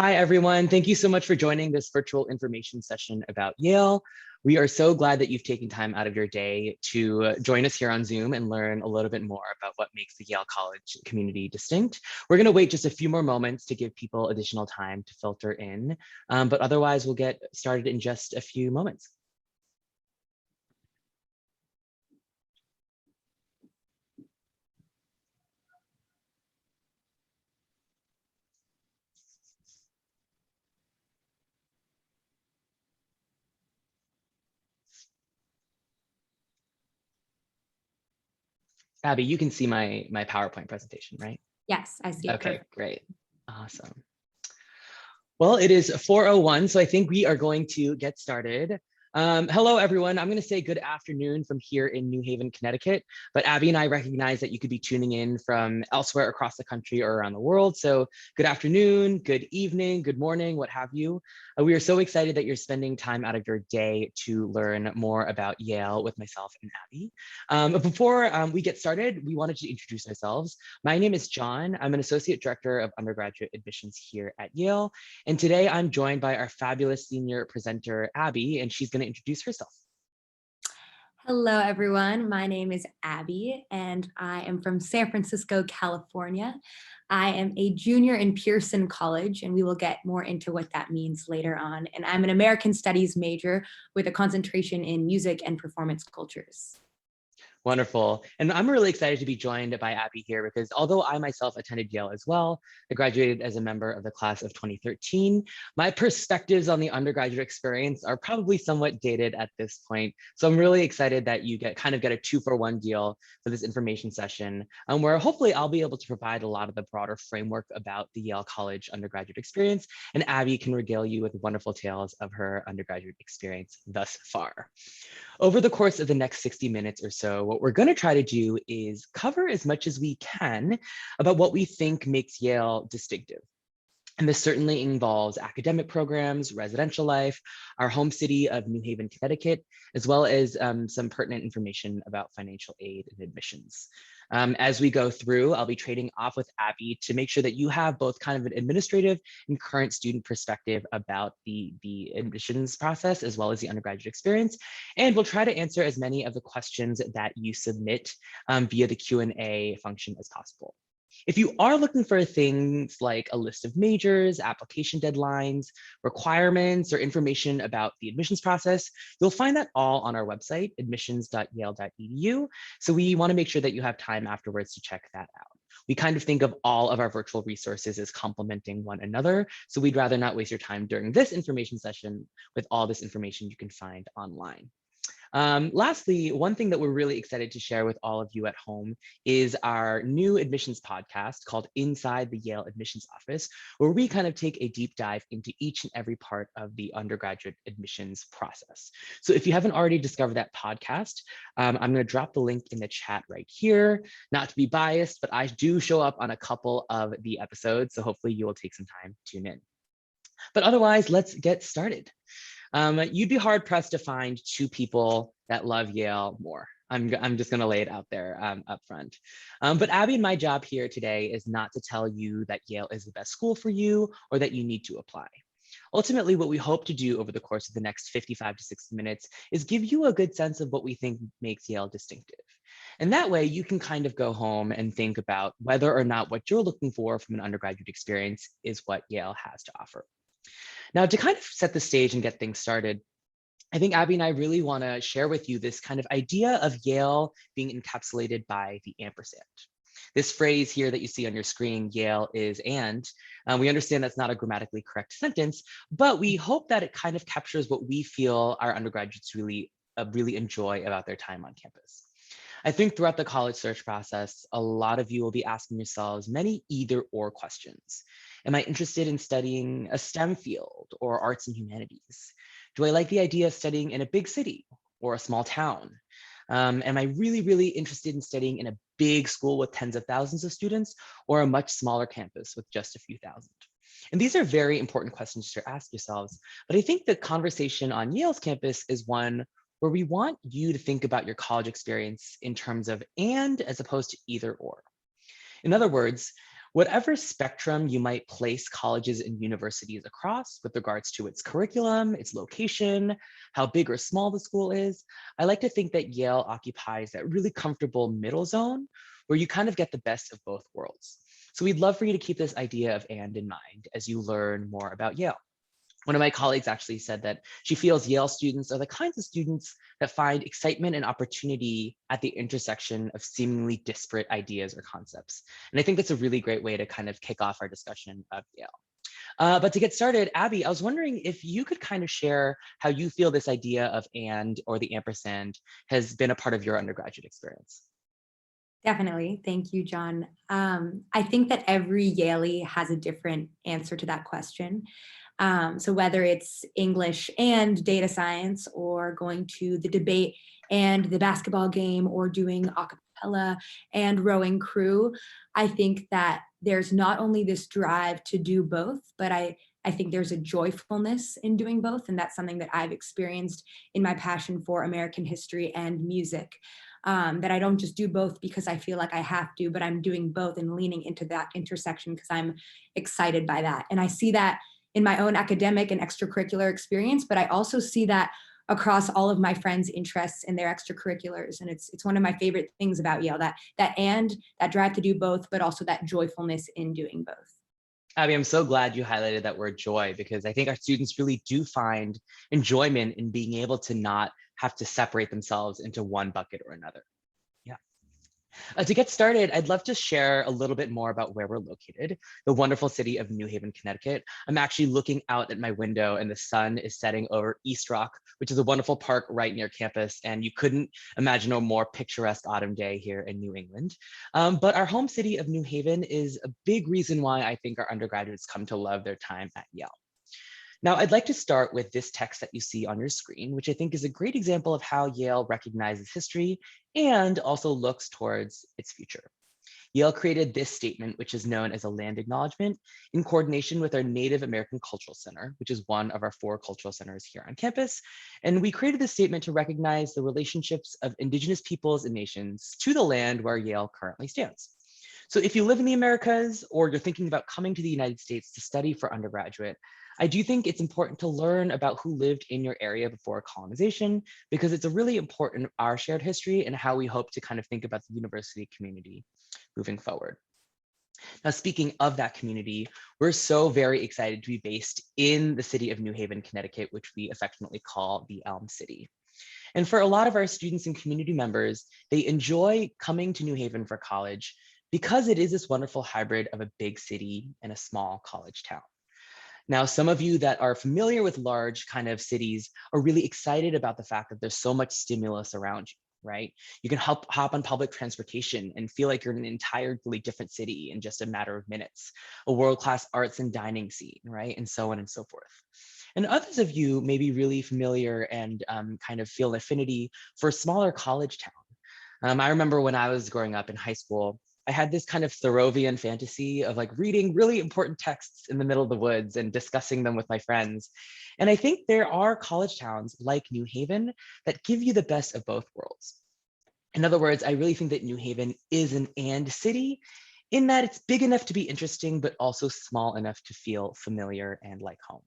Hi, everyone. Thank you so much for joining this virtual information session about Yale. We are so glad that you've taken time out of your day to join us here on Zoom and learn a little bit more about what makes the Yale College community distinct. We're going to wait just a few more moments to give people additional time to filter in, but otherwise we'll get started in just a few moments. Abby, you can see my PowerPoint presentation, right? Yes, I see it. Okay, Perfect. great. Awesome. Well, it is 4:01, so I think we are going to get started. Hello, everyone. I'm going to say good afternoon from here in New Haven, Connecticut, but Abby and I recognize that you could be tuning in from elsewhere across the country or around the world. So good afternoon, good evening, good morning, what have you. We are so excited that you're spending time out of your day to learn more about Yale with myself and Abby. Before we get started, we wanted to introduce ourselves. My name is John. I'm an Associate Director of Undergraduate Admissions here at Yale. And today I'm joined by our fabulous senior presenter, Abby, and she's going to introduce herself. Hello, everyone. My name is Abby, and I am from San Francisco, California. I am a junior in Pearson College, and we will get more into what that means later on. And I'm an American Studies major with a concentration in music and performance cultures. Wonderful. And I'm really excited to be joined by Abby here because although I myself attended Yale as well, I graduated as a member of the class of 2013. My perspectives on the undergraduate experience are probably somewhat dated at this point. So I'm really excited that you get a 2-for-1 deal for this information session, where hopefully I'll be able to provide a lot of the broader framework about the Yale College undergraduate experience, and Abby can regale you with wonderful tales of her undergraduate experience thus far. Over the course of the next 60 minutes or so, what we're going to try to do is cover as much as we can about what we think makes Yale distinctive. And this certainly involves academic programs, residential life, our home city of New Haven, Connecticut, as well as some pertinent information about financial aid and admissions. As we go through, I'll be trading off with Abby to make sure that you have both kind of an administrative and current student perspective about the admissions process, as well as the undergraduate experience. And we'll try to answer as many of the questions that you submit via the Q&A function as possible. If you are looking for things like a list of majors, application deadlines, requirements, or information about the admissions process, you'll find that all on our website, admissions.yale.edu. So we want to make sure that you have time afterwards to check that out. We kind of think of all of our virtual resources as complementing one another. So we'd rather not waste your time during this information session with all this information you can find online. Lastly, one thing that we're really excited to share with all of you at home is our new admissions podcast called Inside the Yale Admissions Office, where we kind of take a deep dive into each and every part of the undergraduate admissions process. So if you haven't already discovered that podcast, I'm going to drop the link in the chat right here. Not to be biased, but I do show up on a couple of the episodes, so hopefully you will take some time to tune in. But otherwise, let's get started. You'd be hard pressed to find two people that love Yale more. I'm just going to lay it out there up front. But Abby and my job here today is not to tell you that Yale is the best school for you or that you need to apply. Ultimately, what we hope to do over the course of the next 55 to 60 minutes is give you a good sense of what we think makes Yale distinctive. And that way you can kind of go home and think about whether or not what you're looking for from an undergraduate experience is what Yale has to offer. Now, to kind of set the stage and get things started, I think Abby and I really want to share with you this kind of idea of Yale being encapsulated by the ampersand. This phrase here that you see on your screen, Yale is and, we understand that's not a grammatically correct sentence, but we hope that it kind of captures what we feel our undergraduates really enjoy about their time on campus. I think throughout the college search process, a lot of you will be asking yourselves many either or questions. Am I interested in studying a STEM field or arts and humanities? Do I like the idea of studying in a big city or a small town? Am I really interested in studying in a big school with tens of thousands of students or a much smaller campus with just a few thousand? And these are very important questions to ask yourselves. But I think the conversation on Yale's campus is one where we want you to think about your college experience in terms of and as opposed to either or. In other words, Whatever spectrum you might place colleges and universities across with regards to its curriculum, its location, how big or small the school is, I like to think that Yale occupies that really comfortable middle zone where you kind of get the best of both worlds. So we'd love for you to keep this idea of and in mind as you learn more about Yale. One of my colleagues actually said that she feels Yale students are the kinds of students that find excitement and opportunity at the intersection of seemingly disparate ideas or concepts. And I think that's a really great way to kind of kick off our discussion of Yale. But to get started, Abby, I was wondering if you could kind of share how you feel this idea of and or the ampersand has been a part of your undergraduate experience. Definitely. Thank you, John. I think that every Yalie has a different answer to that question. So whether it's English and data science, or going to the debate and the basketball game, or doing a cappella and rowing crew, I think that there's not only this drive to do both, but I think there's a joyfulness in doing both. And that's something that I've experienced in my passion for American history and music. That I don't just do both because I feel like I have to, but I'm doing both and leaning into that intersection because I'm excited by that. And I see that in my own academic and extracurricular experience, but I also see that across all of my friends' interests in their extracurriculars. And it's one of my favorite things about Yale, that drive to do both, but also that joyfulness in doing both. Abby, I'm so glad you highlighted that word joy because I think our students really do find enjoyment in being able to not have to separate themselves into one bucket or another. Yeah. To get started, I'd love to share a little bit more about where we're located, the wonderful city of New Haven, Connecticut. I'm actually looking out at my window and the sun is setting over East Rock, which is a wonderful park right near campus. And you couldn't imagine a more picturesque autumn day here in New England. But our home city of New Haven is a big reason why I think our undergraduates come to love their time at Yale. Now, I'd like to start with this text that you see on your screen, which I think is a great example of how Yale recognizes history and also looks towards its future. Yale created this statement, which is known as a land acknowledgement, in coordination with our Native American Cultural Center, which is one of our 4 cultural centers here on campus. And we created this statement to recognize the relationships of Indigenous peoples and nations to the land where Yale currently stands. So if you live in the Americas or you're thinking about coming to the United States to study for undergraduate, I do think it's important to learn about who lived in your area before colonization, because it's a really important our shared history and how we hope to kind of think about the university community moving forward. Now, speaking of that community, we're so very excited to be based in the city of New Haven, Connecticut, which we affectionately call the Elm City. And for a lot of our students and community members, they enjoy coming to New Haven for college because it is this wonderful hybrid of a big city and a small college town. Now, some of you that are familiar with large kind of cities are really excited about the fact that there's so much stimulus around you, right? You can hop on public transportation and feel like you're in an entirely different city in just a matter of minutes, a world-class arts and dining scene, right? And so on and so forth. And others of you may be really familiar and kind of feel an affinity for a smaller college town. I remember when I was growing up in high school, I had this kind of Thoreauvian fantasy of like reading really important texts in the middle of the woods and discussing them with my friends. And I think there are college towns like New Haven that give you the best of both worlds. In other words, I really think that New Haven is an and city in that it's big enough to be interesting, but also small enough to feel familiar and like home.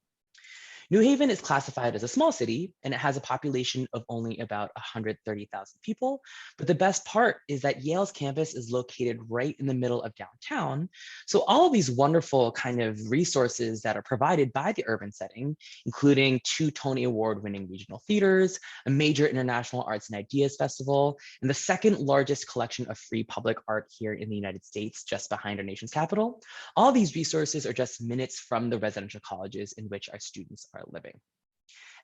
New Haven is classified as a small city, and it has a population of only about 130,000 people. But the best part is that Yale's campus is located right in the middle of downtown. So all of these wonderful kind of resources that are provided by the urban setting, including 2 Tony Award-winning regional theaters, a major international arts and ideas festival, and the 2nd largest collection of free public art here in the United States, just behind our nation's capital. All these resources are just minutes from the residential colleges in which our students are living.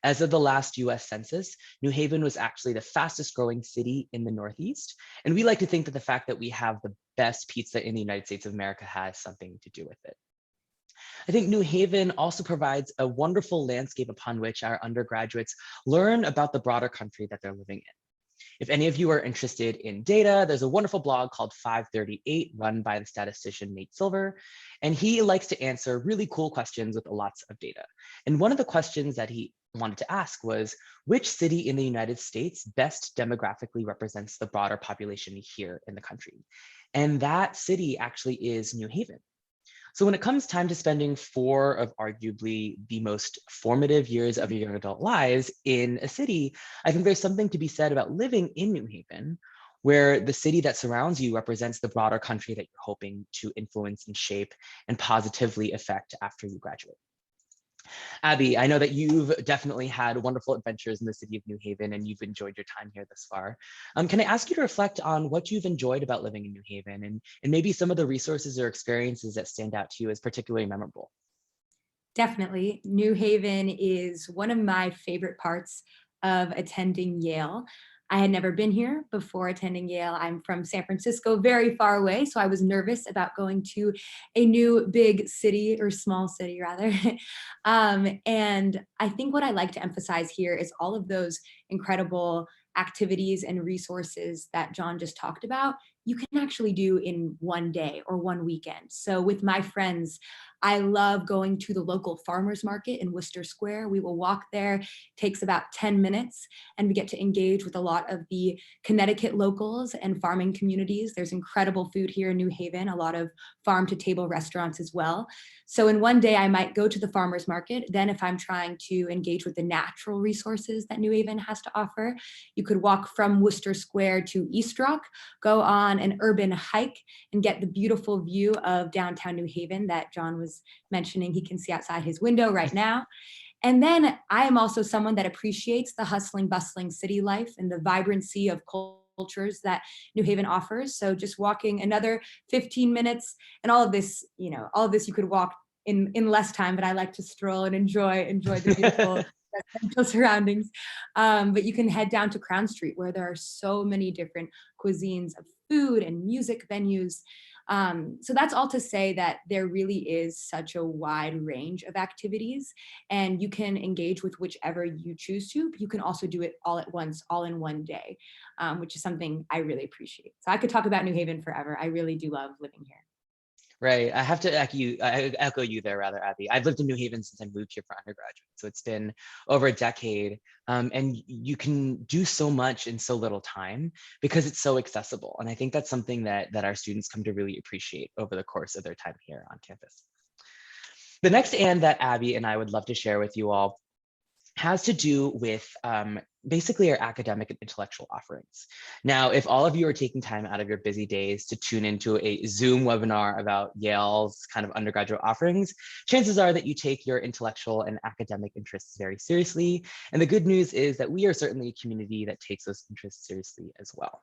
As of the last US Census, New Haven was actually the fastest growing city in the Northeast. And we like to think that the fact that we have the best pizza in the United States of America has something to do with it. I think New Haven also provides a wonderful landscape upon which our undergraduates learn about the broader country that they're living in. If any of you are interested in data, there's a wonderful blog called 538 run by the statistician Nate Silver, and he likes to answer really cool questions with lots of data. And one of the questions that he wanted to ask was, which city in the United States best demographically represents the broader population here in the country? And that city actually is New Haven. So when it comes time to spending 4 of arguably the most formative years of your young adult lives in a city, I think there's something to be said about living in New Haven, where the city that surrounds you represents the broader country that you're hoping to influence and shape and positively affect after you graduate. Abby, I know that you've definitely had wonderful adventures in the city of New Haven and you've enjoyed your time here thus far. Can I ask you to reflect on what you've enjoyed about living in New Haven and maybe some of the resources or experiences that stand out to you as particularly memorable? Definitely. New Haven is one of my favorite parts of attending Yale. I had never been here before attending Yale. I'm from San Francisco, very far away. So I was nervous about going to a new big city or small city, rather. And I think what I like to emphasize here is all of those incredible activities and resources that John just talked about, you can actually do in one day or one weekend. So with my friends, I love going to the local farmers market in Worcester Square. We will walk there, takes about 10 minutes, and we get to engage with a lot of the Connecticut locals and farming communities. There's incredible food here in New Haven, a lot of farm to table restaurants as well. So in one day, I might go to the farmers market. Then if I'm trying to engage with the natural resources that New Haven has to offer, you could walk from Worcester Square to East Rock, go on an urban hike, and get the beautiful view of downtown New Haven that John was mentioning he can see outside his window right now. And then I am also someone that appreciates the hustling, bustling city life and the vibrancy of cultures that New Haven offers. So just walking another 15 minutes and all of this, all of this you could walk in less time, but I like to stroll and enjoy the beautiful residential surroundings. But you can head down to Crown Street where there are so many different cuisines of food and music venues. So that's all to say that there really is such a wide range of activities, and you can engage with whichever you choose to. But you can also do it all at once, all in one day, which is something I really appreciate. So I could talk about New Haven forever. I really do love living here. Right. I have to echo you there, rather, Abby. I've lived in New Haven since I moved here for undergraduate. So it's been over a decade. And you can do so much in so little time because it's so accessible. And I think that's something that our students come to really appreciate over the course of their time here on campus. The next and that Abby and I would love to share with you all has to do with basically our academic and intellectual offerings. Now, if all of you are taking time out of your busy days to tune into a Zoom webinar about Yale's kind of undergraduate offerings, chances are that you take your intellectual and academic interests very seriously. And the good news is that we are certainly a community that takes those interests seriously as well.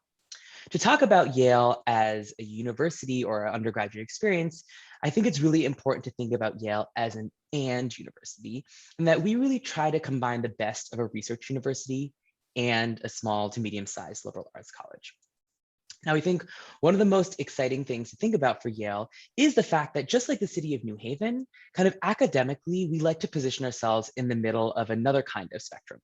To talk about Yale as a university or an undergraduate experience, I think it's really important to think about Yale as an and university, and that we really try to combine the best of a research university and a small to medium-sized liberal arts college. Now, we think one of the most exciting things to think about for Yale is the fact that just like the city of New Haven, kind of academically, we like to position ourselves in the middle of another kind of spectrum.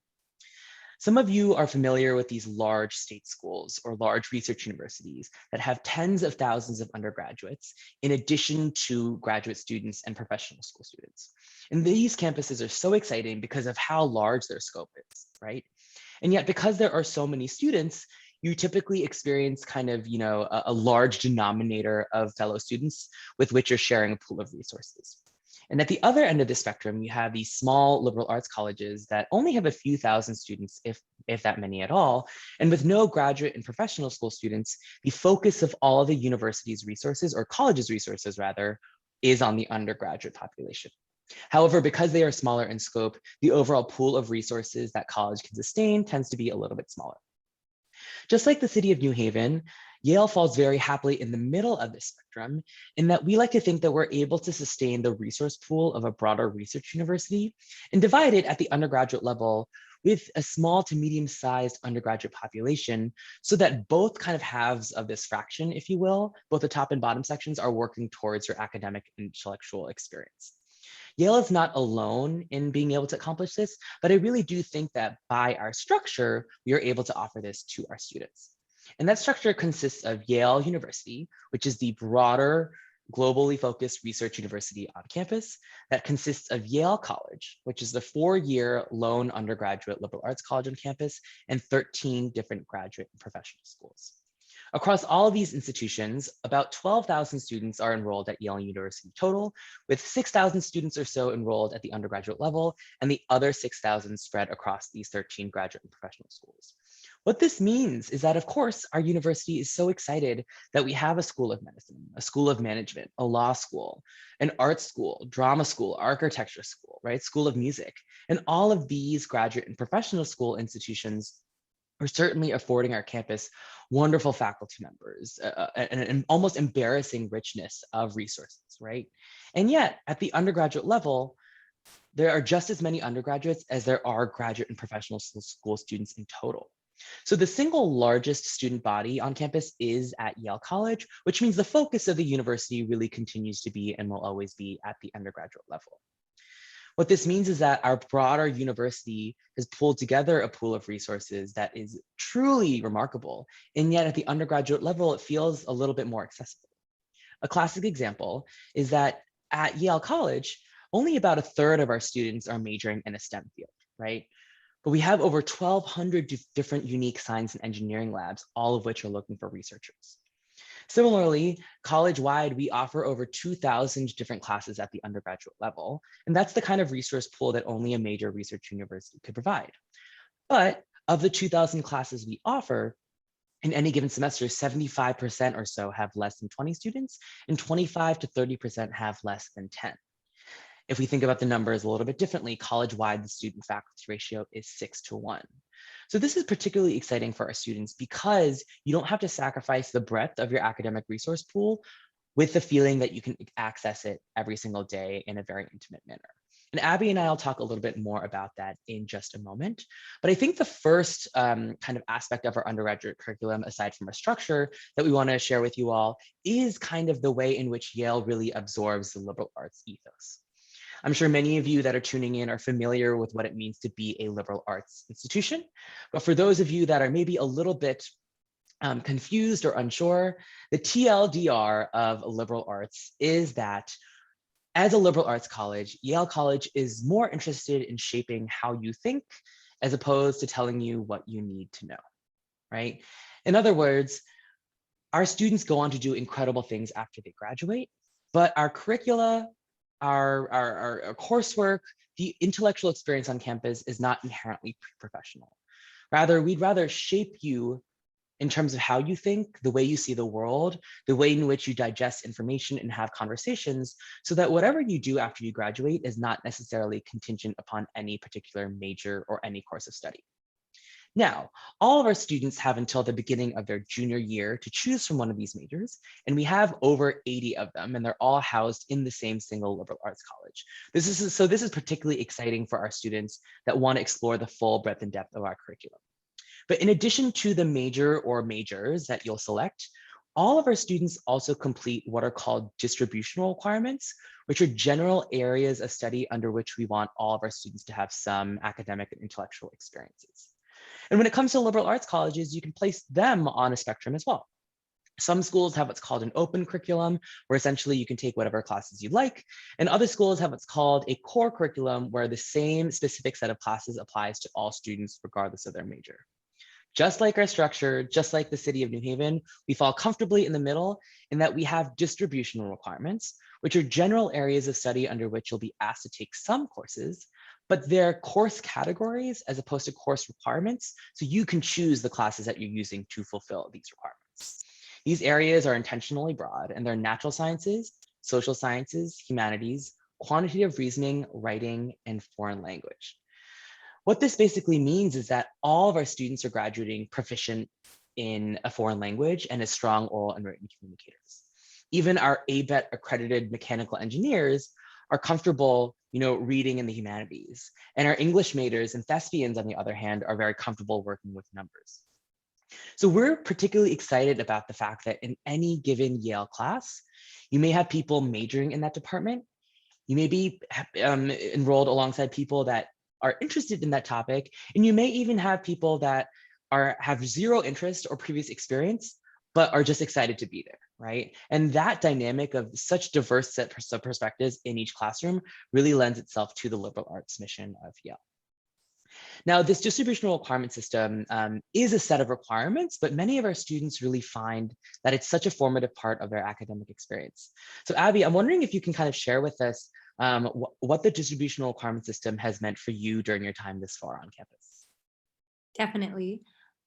Some of you are familiar with these large state schools or large research universities that have tens of thousands of undergraduates, in addition to graduate students and professional school students. And these campuses are so exciting because of how large their scope is, right? And yet, because there are so many students, you typically experience kind of, a large denominator of fellow students with which you're sharing a pool of resources. And at the other end of the spectrum, you have these small liberal arts colleges that only have a few thousand students, if that many at all. And with no graduate and professional school students, the focus of all of the university's resources, or college's resources rather, is on the undergraduate population. However, because they are smaller in scope, the overall pool of resources that college can sustain tends to be a little bit smaller. Just like the city of New Haven, Yale falls very happily in the middle of this spectrum in that we like to think that we're able to sustain the resource pool of a broader research university and divide it at the undergraduate level with a small to medium-sized undergraduate population so that both kind of halves of this fraction, if you will, both the top and bottom sections are working towards your academic and intellectual experience. Yale is not alone in being able to accomplish this, but I really do think that by our structure, we are able to offer this to our students. And that structure consists of Yale University, which is the broader, globally focused research university on campus that consists of Yale College, which is the 4-year lone undergraduate liberal arts college on campus, and 13 different graduate and professional schools. Across all of these institutions, about 12,000 students are enrolled at Yale University total, with 6,000 students or so enrolled at the undergraduate level, and the other 6,000 spread across these 13 graduate and professional schools. What this means is that, of course, our university is so excited that we have a school of medicine, a school of management, a law school, an art school, drama school, architecture school, right? School of music. And all of these graduate and professional school institutions are certainly affording our campus wonderful faculty members and an almost embarrassing richness of resources, right? And yet, at the undergraduate level, there are just as many undergraduates as there are graduate and professional school students in total. So the single largest student body on campus is at Yale College, which means the focus of the university really continues to be and will always be at the undergraduate level. What this means is that our broader university has pulled together a pool of resources that is truly remarkable, and yet at the undergraduate level, it feels a little bit more accessible. A classic example is that at Yale College, only about a third of our students are majoring in a STEM field, right? But we have over 1,200 different unique science and engineering labs, all of which are looking for researchers. Similarly, college-wide, we offer over 2,000 different classes at the undergraduate level, and that's the kind of resource pool that only a major research university could provide. But of the 2,000 classes we offer, in any given semester, 75% or so have less than 20 students, and 25 to 30% have less than 10. If we think about the numbers a little bit differently, college-wide, the student faculty ratio is 6:1. So this is particularly exciting for our students because you don't have to sacrifice the breadth of your academic resource pool with the feeling that you can access it every single day in a very intimate manner. And Abby and I will talk a little bit more about that in just a moment. But I think the first kind of aspect of our undergraduate curriculum, aside from our structure, that we want to share with you all is kind of the way in which Yale really absorbs the liberal arts ethos. I'm sure many of you that are tuning in are familiar with what it means to be a liberal arts institution. But for those of you that are maybe a little bit confused or unsure, the TLDR of liberal arts is that as a liberal arts college, Yale College is more interested in shaping how you think as opposed to telling you what you need to know, right? In other words, our students go on to do incredible things after they graduate, but our curricula, our coursework, the intellectual experience on campus is not inherently professional. Rather, we'd rather shape you in terms of how you think, the way you see the world, the way in which you digest information and have conversations, so that whatever you do after you graduate is not necessarily contingent upon any particular major or any course of study. Now, all of our students have until the beginning of their junior year to choose from one of these majors, and we have over 80 of them, and they're all housed in the same single liberal arts college. This is particularly exciting for our students that want to explore the full breadth and depth of our curriculum. But in addition to the major or majors that you'll select, all of our students also complete what are called distributional requirements, which are general areas of study under which we want all of our students to have some academic and intellectual experiences. And when it comes to liberal arts colleges, you can place them on a spectrum as well. Some schools have what's called an open curriculum, where essentially you can take whatever classes you like, and other schools have what's called a core curriculum, where the same specific set of classes applies to all students regardless of their major. Just like our structure, just like the city of New Haven, we fall comfortably in the middle in that we have distributional requirements, which are general areas of study under which you'll be asked to take some courses, but they're course categories as opposed to course requirements, so you can choose the classes that you're using to fulfill these requirements. These areas are intentionally broad, and they're natural sciences, social sciences, humanities, quantitative reasoning, writing, and foreign language. What this basically means is that all of our students are graduating proficient in a foreign language and as strong oral and written communicators. Even our ABET accredited mechanical engineers are comfortable, reading in the humanities. And our English majors and thespians, on the other hand, are very comfortable working with numbers. So we're particularly excited about the fact that in any given Yale class, you may have people majoring in that department. You may be enrolled alongside people that are interested in that topic, and you may even have people that have zero interest or previous experience, but are just excited to be there, right? And that dynamic of such diverse set of perspectives in each classroom really lends itself to the liberal arts mission of Yale. Now, this distributional requirement system is a set of requirements, but many of our students really find that it's such a formative part of their academic experience. So Abby, I'm wondering if you can kind of share with us what the distributional requirement system has meant for you during your time this far on campus. Definitely.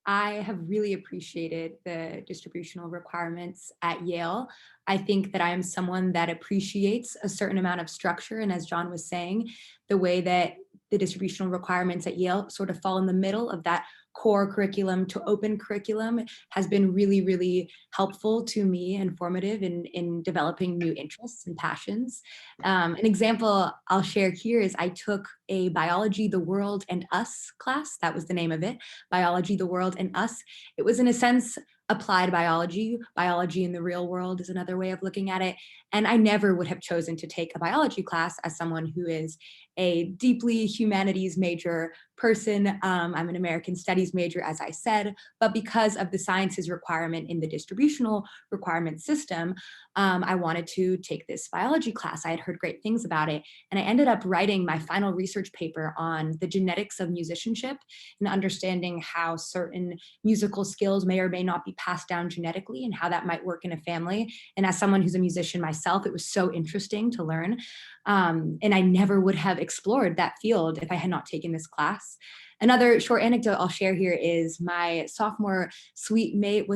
I have really appreciated the distributional requirements at Yale. I think that I am someone that appreciates a certain amount of structure. And as John was saying, the way that the distributional requirements at Yale sort of fall in the middle of that core curriculum to open curriculum has been really, really helpful to me and formative in developing new interests and passions. An example I'll share here is I took a Biology, the World, and Us class. That was the name of it, Biology, the World, and Us. It was, in a sense, applied biology. Biology in the real world is another way of looking at it. And I never would have chosen to take a biology class as someone who is a deeply humanities major person. I'm an American studies major, as I said, but because of the sciences requirement in the distributional requirement system, I wanted to take this biology class. I had heard great things about it. And I ended up writing my final research paper on the genetics of musicianship and understanding how certain musical skills may or may not be passed down genetically and how that might work in a family. And as someone who's a musician myself, it was so interesting to learn. And I never would have explored that field if I had not taken this class. Another short anecdote I'll share here is my sophomore suite mate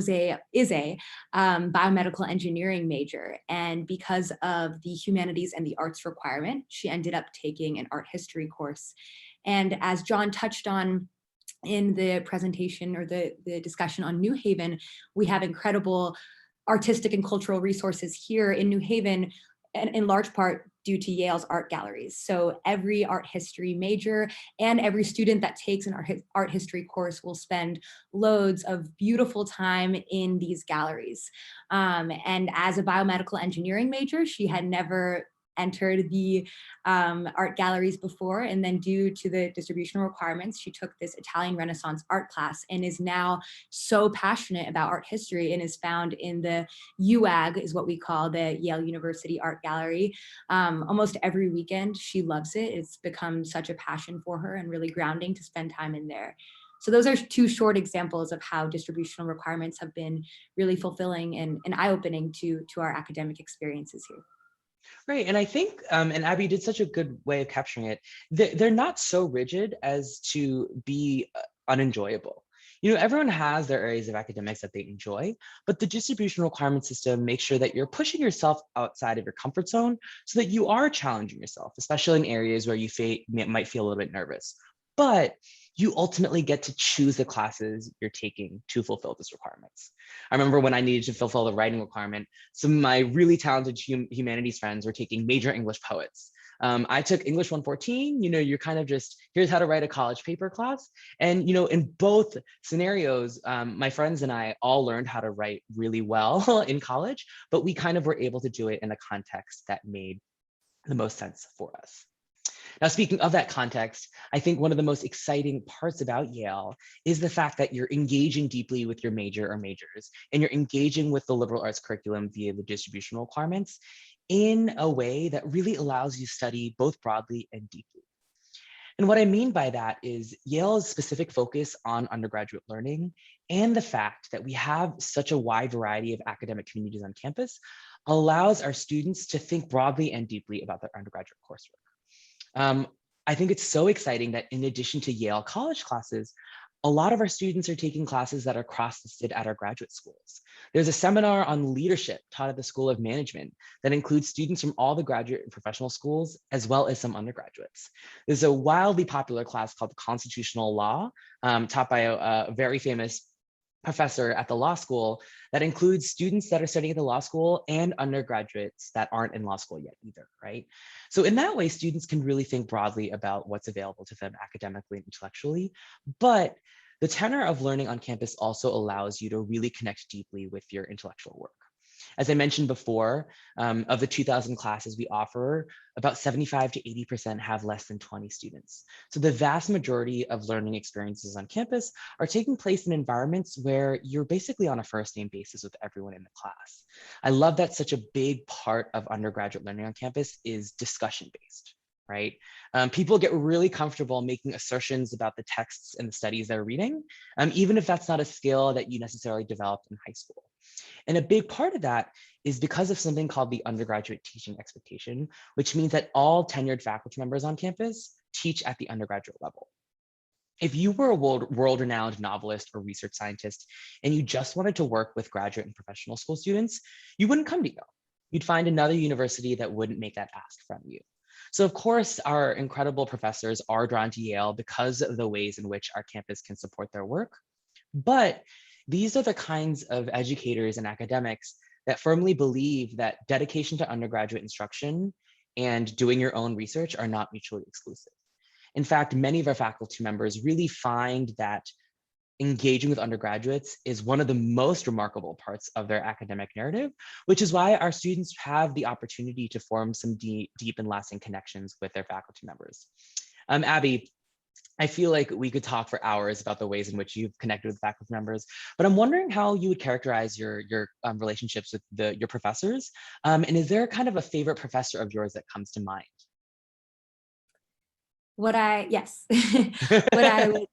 is a biomedical engineering major. And because of the humanities and the arts requirement, she ended up taking an art history course. And as John touched on in the presentation or the discussion on New Haven, we have incredible artistic and cultural resources here in New Haven, and in large part due to Yale's art galleries. So every art history major and every student that takes an art history course will spend loads of beautiful time in these galleries. And as a biomedical engineering major, she had never entered the art galleries before. And then due to the distributional requirements, she took this Italian Renaissance art class and is now so passionate about art history and is found in the UAG, is what we call the Yale University Art Gallery. Almost every weekend, she loves it. It's become such a passion for her and really grounding to spend time in there. So those are two short examples of how distributional requirements have been really fulfilling and eye-opening to our academic experiences here. Right, and I think, and Abby did such a good way of capturing it, they're not so rigid as to be unenjoyable. You know, everyone has their areas of academics that they enjoy, but the distribution requirement system makes sure that you're pushing yourself outside of your comfort zone so that you are challenging yourself, especially in areas where you might feel a little bit nervous. But you ultimately get to choose the classes you're taking to fulfill those requirements. I remember when I needed to fulfill the writing requirement, some of my really talented humanities friends were taking major English poets. I took English 114, you know, you're kind of just, here's how to write a college paper class. And, you know, in both scenarios, my friends and I all learned how to write really well in college, but we kind of were able to do it in a context that made the most sense for us. Now, speaking of that context, I think one of the most exciting parts about Yale is the fact that you're engaging deeply with your major or majors, and you're engaging with the liberal arts curriculum via the distributional requirements in a way that really allows you to study both broadly and deeply. And what I mean by that is Yale's specific focus on undergraduate learning and the fact that we have such a wide variety of academic communities on campus allows our students to think broadly and deeply about their undergraduate coursework. I think it's so exciting that in addition to Yale college classes, a lot of our students are taking classes that are cross-listed at our graduate schools. There's a seminar on leadership taught at the School of Management that includes students from all the graduate and professional schools, as well as some undergraduates. There's a wildly popular class called Constitutional Law, taught by a very famous professor at the law school that includes students that are studying at the law school and undergraduates that aren't in law school yet either, right? So in that way, students can really think broadly about what's available to them academically and intellectually, but the tenor of learning on campus also allows you to really connect deeply with your intellectual work. As I mentioned before, of the 2,000 classes we offer, about 75 to 80% have less than 20 students. So the vast majority of learning experiences on campus are taking place in environments where you're basically on a first name basis with everyone in the class. I love that such a big part of undergraduate learning on campus is discussion based. right? People get really comfortable making assertions about the texts and the studies they're reading, even if that's not a skill that you necessarily developed in high school. And a big part of that is because of something called the undergraduate teaching expectation, which means that all tenured faculty members on campus teach at the undergraduate level. If you were a world-renowned novelist or research scientist, and you just wanted to work with graduate and professional school students, you wouldn't come to Yale. You'd find another university that wouldn't make that ask from you. So of course, our incredible professors are drawn to Yale because of the ways in which our campus can support their work. But these are the kinds of educators and academics that firmly believe that dedication to undergraduate instruction and doing your own research are not mutually exclusive. In fact, many of our faculty members really find that engaging with undergraduates is one of the most remarkable parts of their academic narrative, which is why our students have the opportunity to form some deep and lasting connections with their faculty members. Abby, I feel like we could talk for hours about the ways in which you've connected with faculty members, but I'm wondering how you would characterize your relationships with your professors. And is there kind of a favorite professor of yours that comes to mind? Yes, what I would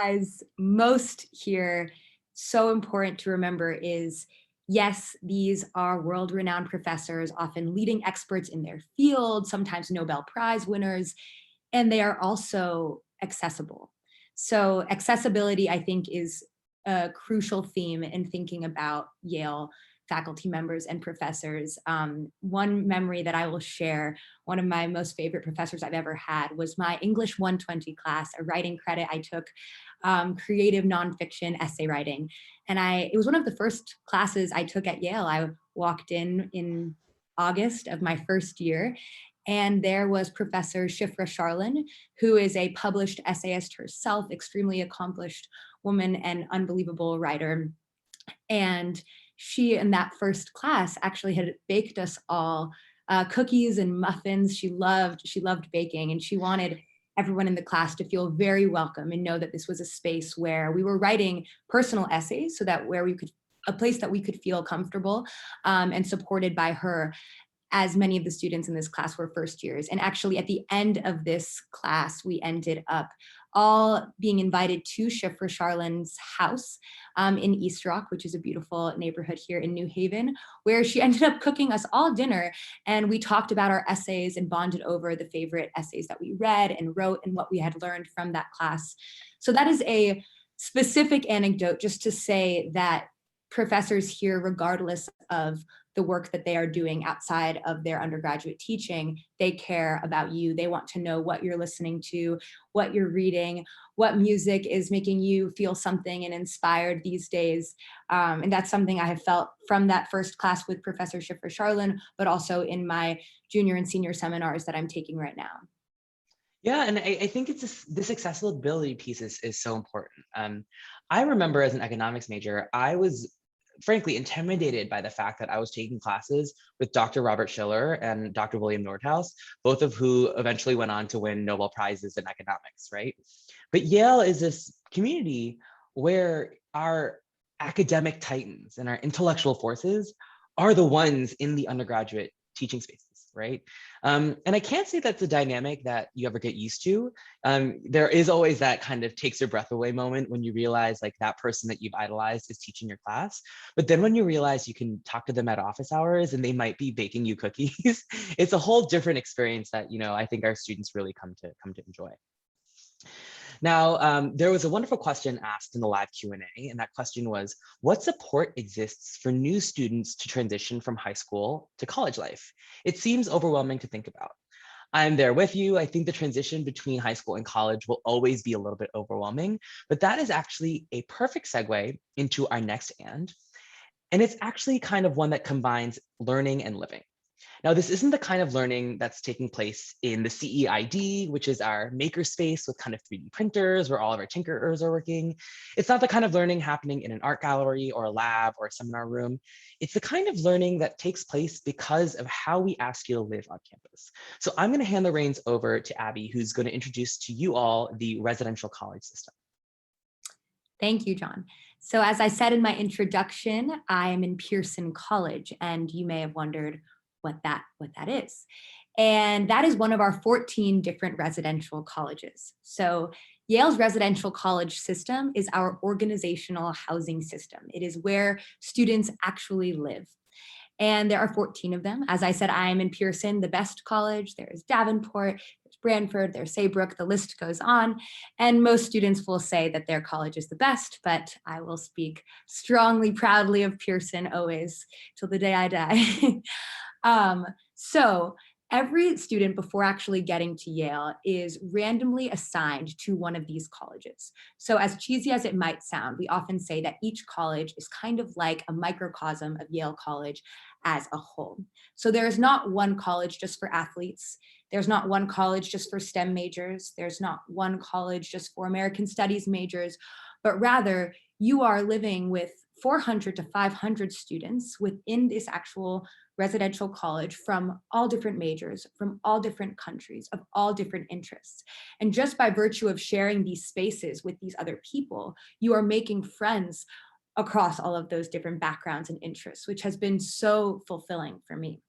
emphasize most here, so important to remember is, yes, these are world-renowned professors, often leading experts in their field, sometimes Nobel Prize winners, and they are also accessible. So accessibility, I think, is a crucial theme in thinking about Yale faculty members and professors. One memory that I will share, one of my most favorite professors I've ever had was my English 120 class, a writing credit I took, creative nonfiction essay writing. And it was one of the first classes I took at Yale. I walked in August of my first year, and there was Professor Shifra Sharlin, who is a published essayist herself, extremely accomplished woman and unbelievable writer. And she, in that first class, actually had baked us all cookies and muffins. She loved baking, and she wanted everyone in the class to feel very welcome and know that this was a space where we were writing personal essays, so that a place that we could feel comfortable and supported by her, as many of the students in this class were first years. And actually at the end of this class, we ended up all being invited to Shifra Sharlin's house in East Rock, which is a beautiful neighborhood here in New Haven, where she ended up cooking us all dinner. And we talked about our essays and bonded over the favorite essays that we read and wrote and what we had learned from that class. So that is a specific anecdote just to say that professors here, regardless of the work that they are doing outside of their undergraduate teaching, they care about you. They want to know what you're listening to, what you're reading, what music is making you feel something and inspired these days. And that's something I have felt from that first class with Professor Shifra Sharlin, but also in my junior and senior seminars that I'm taking right now. Yeah, and I think it's this accessibility piece is so important. I remember as an economics major, I was frankly intimidated by the fact that I was taking classes with Dr. Robert Schiller and Dr. William Nordhaus, both of who eventually went on to win Nobel Prizes in economics, right? But Yale is this community where our academic titans and our intellectual forces are the ones in the undergraduate teaching spaces, right? And I can't say that's a dynamic that you ever get used to. There is always that kind of takes your breath away moment when you realize like that person that you've idolized is teaching your class. But then when you realize you can talk to them at office hours and they might be baking you cookies, it's a whole different experience that, I think our students really come to enjoy. Now, there was a wonderful question asked in the live Q&A, and that question was, what support exists for new students to transition from high school to college life? It seems overwhelming to think about. I'm there with you. I think the transition between high school and college will always be a little bit overwhelming, but that is actually a perfect segue into our next and it's actually kind of one that combines learning and living. Now, this isn't the kind of learning that's taking place in the CEID, which is our makerspace with kind of 3D printers where all of our tinkerers are working. It's not the kind of learning happening in an art gallery or a lab or a seminar room. It's the kind of learning that takes place because of how we ask you to live on campus. So I'm going to hand the reins over to Abby, who's going to introduce to you all the residential college system. Thank you, John. So as I said in my introduction, I am in Pearson College, and you may have wondered what that is. And that is one of our 14 different residential colleges. So Yale's residential college system is our organizational housing system. It is where students actually live. And there are 14 of them. As I said, I am in Pearson, the best college. There's Davenport, there's Branford, there's Saybrook, the list goes on. And most students will say that their college is the best, but I will speak strongly, proudly of Pearson always till the day I die. So every student before actually getting to Yale is randomly assigned to one of these colleges. So as cheesy as it might sound, we often say that each college is kind of like a microcosm of Yale College as a whole. So there is not one college just for athletes. There's not one college just for STEM majors. There's not one college just for American Studies majors, but rather you are living with 400 to 500 students within this actual residential college from all different majors, from all different countries, of all different interests. And just by virtue of sharing these spaces with these other people, you are making friends across all of those different backgrounds and interests, which has been so fulfilling for me.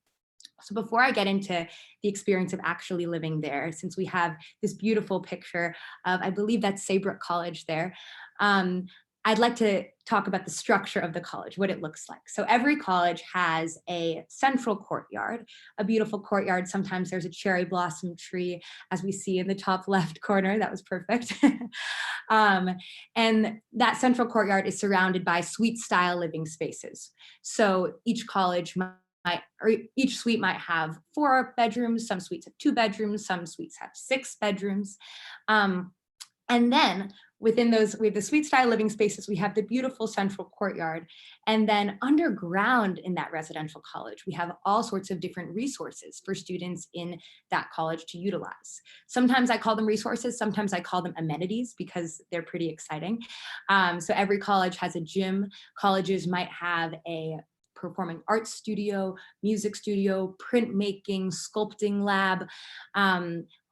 So before I get into the experience of actually living there, since we have this beautiful picture of, I believe that's Saybrook College there, I'd like to talk about the structure of the college, what it looks like. So every college has a central courtyard, a beautiful courtyard. Sometimes there's a cherry blossom tree, as we see in the top left corner. That was perfect. And that central courtyard is surrounded by suite style living spaces. So each college or each suite might have 4 bedrooms, some suites have 2 bedrooms, some suites have 6 bedrooms. And then within those, we have the suite style living spaces, we have the beautiful central courtyard. And then underground in that residential college, we have all sorts of different resources for students in that college to utilize. Sometimes I call them resources, sometimes I call them amenities because they're pretty exciting. So every college has a gym. Colleges might have a performing arts studio, music studio, printmaking, sculpting lab,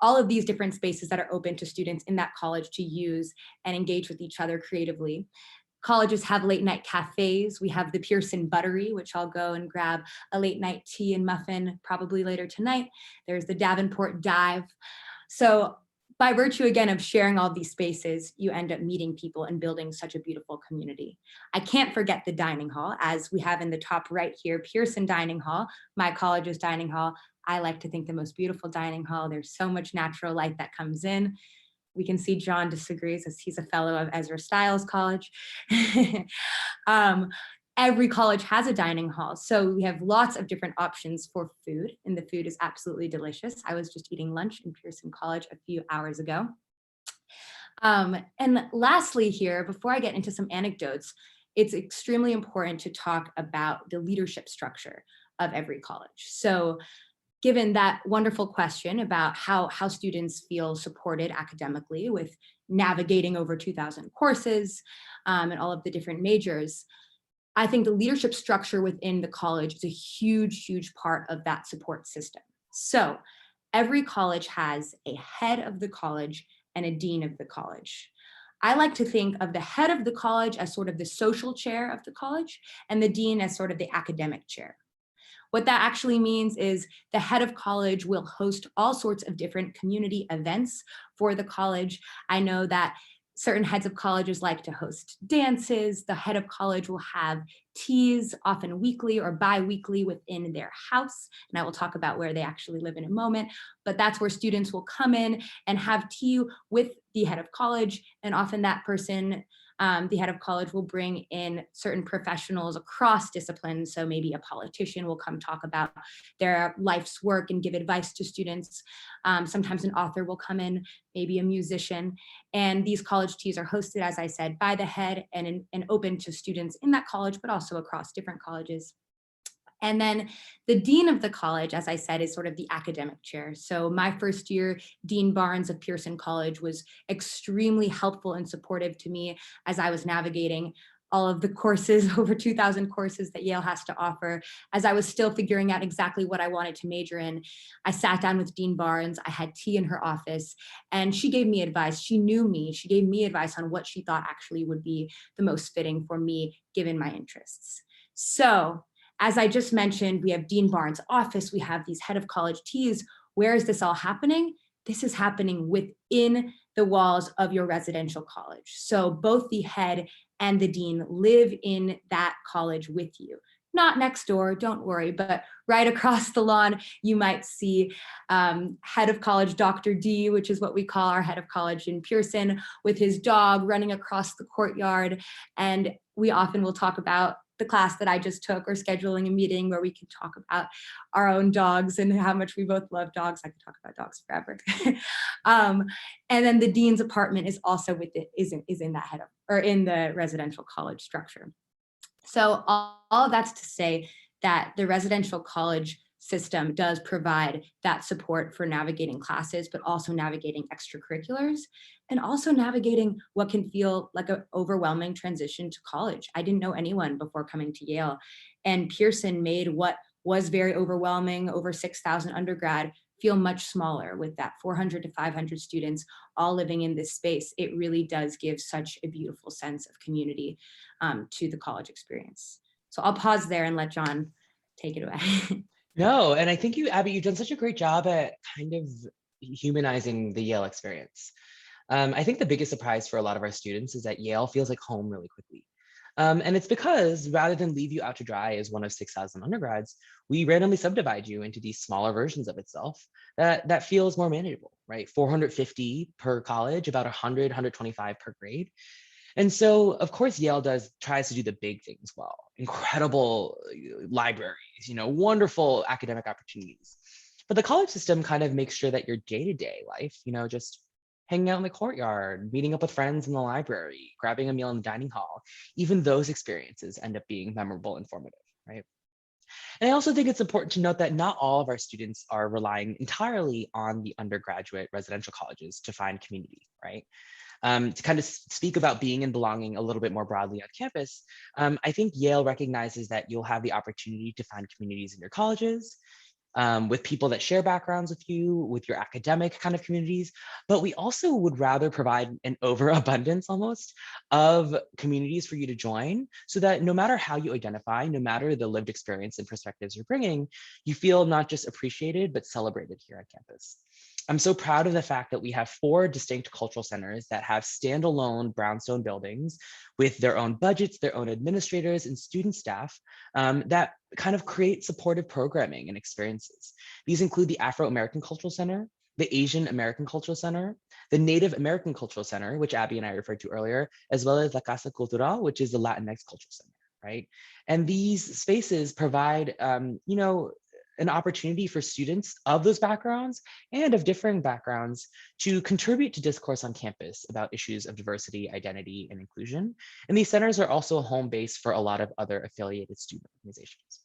all of these different spaces that are open to students in that college to use and engage with each other creatively. Colleges have late night cafes. We have the Pearson Buttery, which I'll go and grab a late night tea and muffin probably later tonight. There's the Davenport Dive. So by virtue, again, of sharing all these spaces, you end up meeting people and building such a beautiful community. I can't forget the dining hall, as we have in the top right here, Pearson Dining Hall, my college's dining hall. I like to think the most beautiful dining hall. There's so much natural light that comes in. We can see John disagrees as he's a fellow of Ezra Stiles College. Every college has a dining hall. So we have lots of different options for food, and the food is absolutely delicious. I was just eating lunch in Pearson College a few hours ago. And lastly here, before I get into some anecdotes, it's extremely important to talk about the leadership structure of every college. So given that wonderful question about how students feel supported academically with navigating over 2,000 courses and all of the different majors, I think the leadership structure within the college is a huge, huge part of that support system. So every college has a head of the college and a dean of the college. I like to think of the head of the college as sort of the social chair of the college and the dean as sort of the academic chair. What that actually means is the head of college will host all sorts of different community events for the college. I know that certain heads of colleges like to host dances. The head of college will have teas, often weekly or bi-weekly within their house. And I will talk about where they actually live in a moment. But that's where students will come in and have tea with the head of college. And often that person, the head of college, will bring in certain professionals across disciplines. So maybe a politician will come talk about their life's work and give advice to students. Sometimes an author will come in, maybe a musician. And these college teas are hosted, as I said, by the head and open to students in that college, but also across different colleges. And then the dean of the college, as I said, is sort of the academic chair. So my first year, Dean Barnes of Pearson College was extremely helpful and supportive to me as I was navigating all of the courses, over 2,000 courses that Yale has to offer. As I was still figuring out exactly what I wanted to major in, I sat down with Dean Barnes. I had tea in her office, and she gave me advice. She knew me. She gave me advice on what she thought actually would be the most fitting for me, given my interests. So, as I just mentioned, we have Dean Barnes' office, we have these head of college teas. where is this all happening? This is happening within the walls of your residential college. So both the head and the dean live in that college with you. Not next door, don't worry, but right across the lawn, you might see head of college Dr. D, which is what we call our head of college in Pearson, with his dog running across the courtyard. And we often will talk about the class that I just took, or scheduling a meeting where we can talk about our own dogs and how much we both love dogs. I could talk about dogs forever. And then the dean's apartment is also is in that head of, or in the residential college structure. So all of that's to say that the residential college system does provide that support for navigating classes, but also navigating extracurriculars, and also navigating what can feel like an overwhelming transition to college. I didn't know anyone before coming to Yale, and Pearson made what was very overwhelming, over 6,000 undergrad, feel much smaller with that 400 to 500 students all living in this space. It really does give such a beautiful sense of community to the college experience. So I'll pause there and let John take it away. No, and I think you, Abby, you've done such a great job at kind of humanizing the Yale experience. I think the biggest surprise for a lot of our students is that Yale feels like home really quickly. And it's because rather than leave you out to dry as one of 6,000 undergrads, we randomly subdivide you into these smaller versions of itself that feels more manageable, right? 450 per college, about 100, 125 per grade. And so, of course, Yale tries to do the big things well. Incredible libraries, wonderful academic opportunities. But the college system kind of makes sure that your day-to-day life, just hanging out in the courtyard, meeting up with friends in the library, grabbing a meal in the dining hall, even those experiences end up being memorable and formative, right? And I also think it's important to note that not all of our students are relying entirely on the undergraduate residential colleges to find community, right? To kind of speak about being and belonging a little bit more broadly on campus, I think Yale recognizes that you'll have the opportunity to find communities in your colleges, with people that share backgrounds with you, with your academic kind of communities, but we also would rather provide an overabundance almost of communities for you to join, so that no matter how you identify, no matter the lived experience and perspectives you're bringing, you feel not just appreciated, but celebrated here on campus. I'm so proud of the fact that we have 4 distinct cultural centers that have standalone brownstone buildings with their own budgets, their own administrators and student staff that kind of create supportive programming and experiences. These include the Afro-American Cultural Center, the Asian American Cultural Center, the Native American Cultural Center, which Abby and I referred to earlier, as well as La Casa Cultural, which is the Latinx Cultural Center, right? And these spaces provide, an opportunity for students of those backgrounds and of differing backgrounds to contribute to discourse on campus about issues of diversity, identity, and inclusion. And these centers are also a home base for a lot of other affiliated student organizations.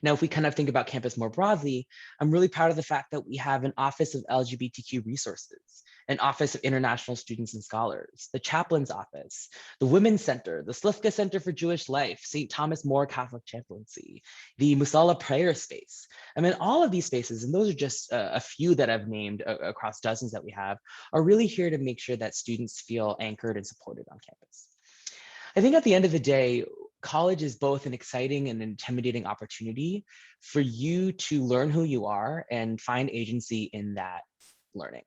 Now, if we kind of think about campus more broadly, I'm really proud of the fact that we have an Office of LGBTQ Resources, an Office of International Students and Scholars, the Chaplain's Office, the Women's Center, the Slifka Center for Jewish Life, St. Thomas More Catholic Chaplaincy, the Musalla Prayer Space. I mean, all of these spaces, and those are just a few that I've named across dozens that we have, are really here to make sure that students feel anchored and supported on campus. I think at the end of the day, college is both an exciting and intimidating opportunity for you to learn who you are and find agency in that learning.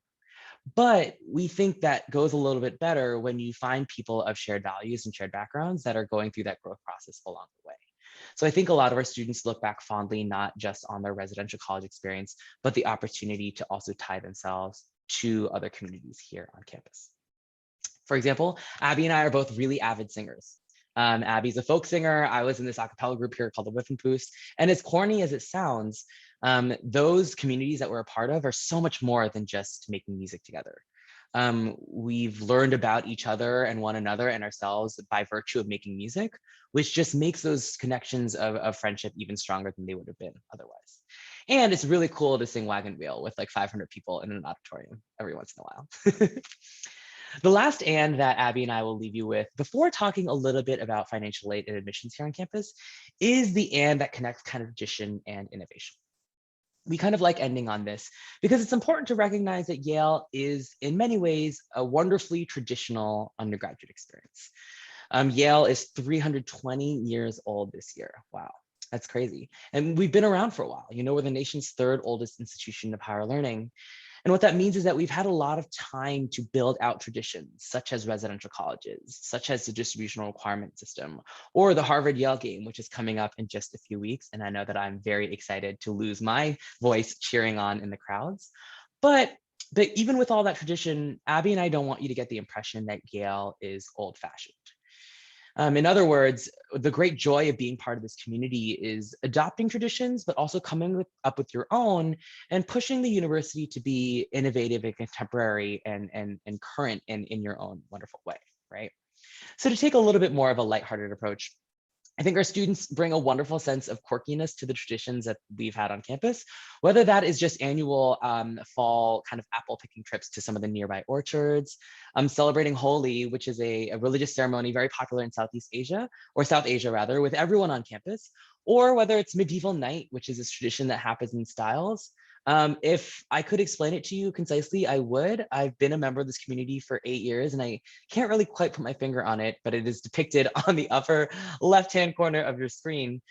But we think that goes a little bit better when you find people of shared values and shared backgrounds that are going through that growth process along the way. So I think a lot of our students look back fondly, not just on their residential college experience, but the opportunity to also tie themselves to other communities here on campus. For example, Abby and I are both really avid singers. Abby's a folk singer. I was in this a cappella group here called the Whiffenpoos. And as corny as it sounds, those communities that we're a part of are so much more than just making music together. We've learned about each other and one another and ourselves by virtue of making music, which just makes those connections of friendship even stronger than they would have been otherwise. And it's really cool to sing Wagon Wheel with like 500 people in an auditorium every once in a while. The last and that Abby and I will leave you with before talking a little bit about financial aid and admissions here on campus is the and that connects kind of tradition and innovation. We kind of like ending on this because it's important to recognize that Yale is in many ways a wonderfully traditional undergraduate experience. Yale is 320 years old this year. Wow. That's crazy. And we've been around for a while. We're the nation's third oldest institution of higher learning. And what that means is that we've had a lot of time to build out traditions, such as residential colleges, such as the distributional requirement system, or the Harvard-Yale game, which is coming up in just a few weeks. And I know that I'm very excited to lose my voice cheering on in the crowds. But even with all that tradition, Abby and I don't want you to get the impression that Yale is old-fashioned. In other words, the great joy of being part of this community is adopting traditions, but also coming up with your own and pushing the university to be innovative and contemporary and current in your own wonderful way, right? So to take a little bit more of a lighthearted approach, I think our students bring a wonderful sense of quirkiness to the traditions that we've had on campus, whether that is just annual fall kind of apple picking trips to some of the nearby orchards, celebrating Holi, which is a religious ceremony very popular in Southeast Asia, or South Asia rather, with everyone on campus, or whether it's medieval night, which is this tradition that happens in styles. If I could explain it to you concisely, I would. I've been a member of this community for 8 years, and I can't really quite put my finger on it, but it is depicted on the upper left-hand corner of your screen.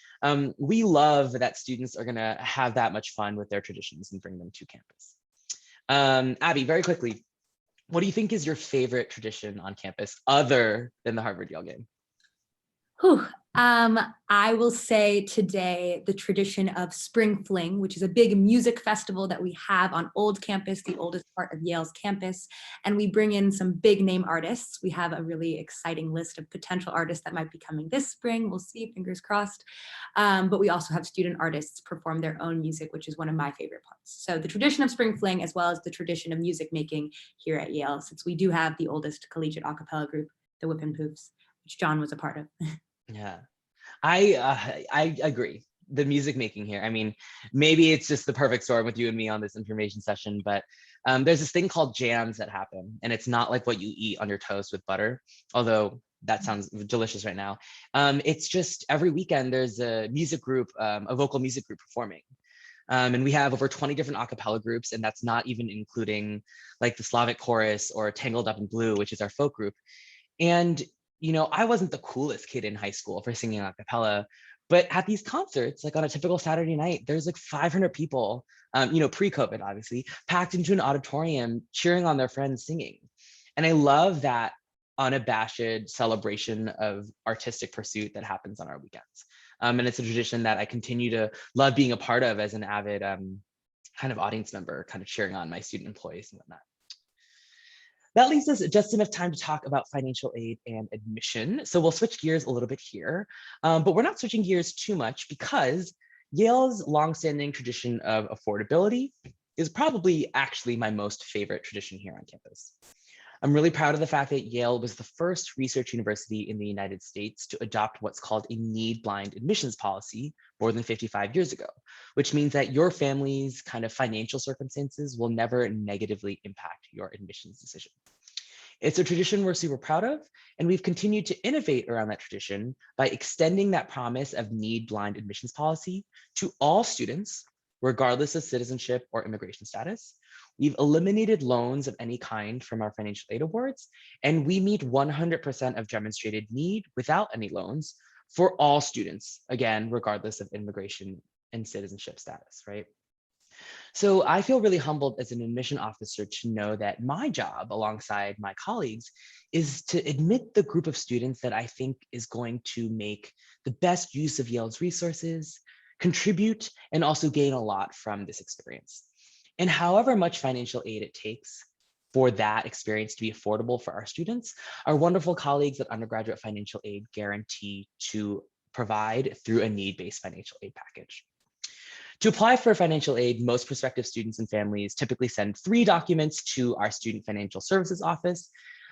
We love that students are gonna have that much fun with their traditions and bring them to campus. Abby, very quickly, what do you think is your favorite tradition on campus other than the Harvard-Yale game? Whew. I will say today the tradition of Spring Fling, which is a big music festival that we have on Old Campus, the oldest part of Yale's campus. And we bring in some big name artists. We have a really exciting list of potential artists that might be coming this spring. We'll see, fingers crossed. But we also have student artists perform their own music, which is one of my favorite parts. So the tradition of Spring Fling, as well as the tradition of music making here at Yale, since we do have the oldest collegiate a cappella group, the Whippin' Poofs, which John was a part of. Yeah. I agree. The music making here. I mean, maybe it's just the perfect storm with you and me on this information session, but there's this thing called jams that happen, and it's not like what you eat on your toast with butter, although that sounds delicious right now. It's just every weekend there's a music group, a vocal music group performing. And we have over 20 different a cappella groups, and that's not even including like the Slavic chorus or Tangled Up in Blue, which is our folk group. And I wasn't the coolest kid in high school for singing a cappella, but at these concerts, like on a typical Saturday night, there's like 500 people, pre-COVID, obviously, packed into an auditorium cheering on their friends singing. And I love that unabashed celebration of artistic pursuit that happens on our weekends. And it's a tradition that I continue to love being a part of as an avid kind of audience member, kind of cheering on my student employees and whatnot. That leaves us just enough time to talk about financial aid and admission. So we'll switch gears a little bit here, but we're not switching gears too much because Yale's longstanding tradition of affordability is probably actually my most favorite tradition here on campus. I'm really proud of the fact that Yale was the first research university in the United States to adopt what's called a need-blind admissions policy more than 55 years ago, which means that your family's kind of financial circumstances will never negatively impact your admissions decision. It's a tradition we're super proud of, and we've continued to innovate around that tradition by extending that promise of need-blind admissions policy to all students, regardless of citizenship or immigration status. We've eliminated loans of any kind from our financial aid awards, and we meet 100% of demonstrated need without any loans for all students, again, regardless of immigration and citizenship status, right? So I feel really humbled as an admission officer to know that my job alongside my colleagues is to admit the group of students that I think is going to make the best use of Yale's resources, contribute, and also gain a lot from this experience. And however much financial aid it takes for that experience to be affordable for our students, our wonderful colleagues at Undergraduate Financial Aid guarantee to provide through a need-based financial aid package. To apply for financial aid, most prospective students and families typically send 3 documents to our Student Financial Services Office.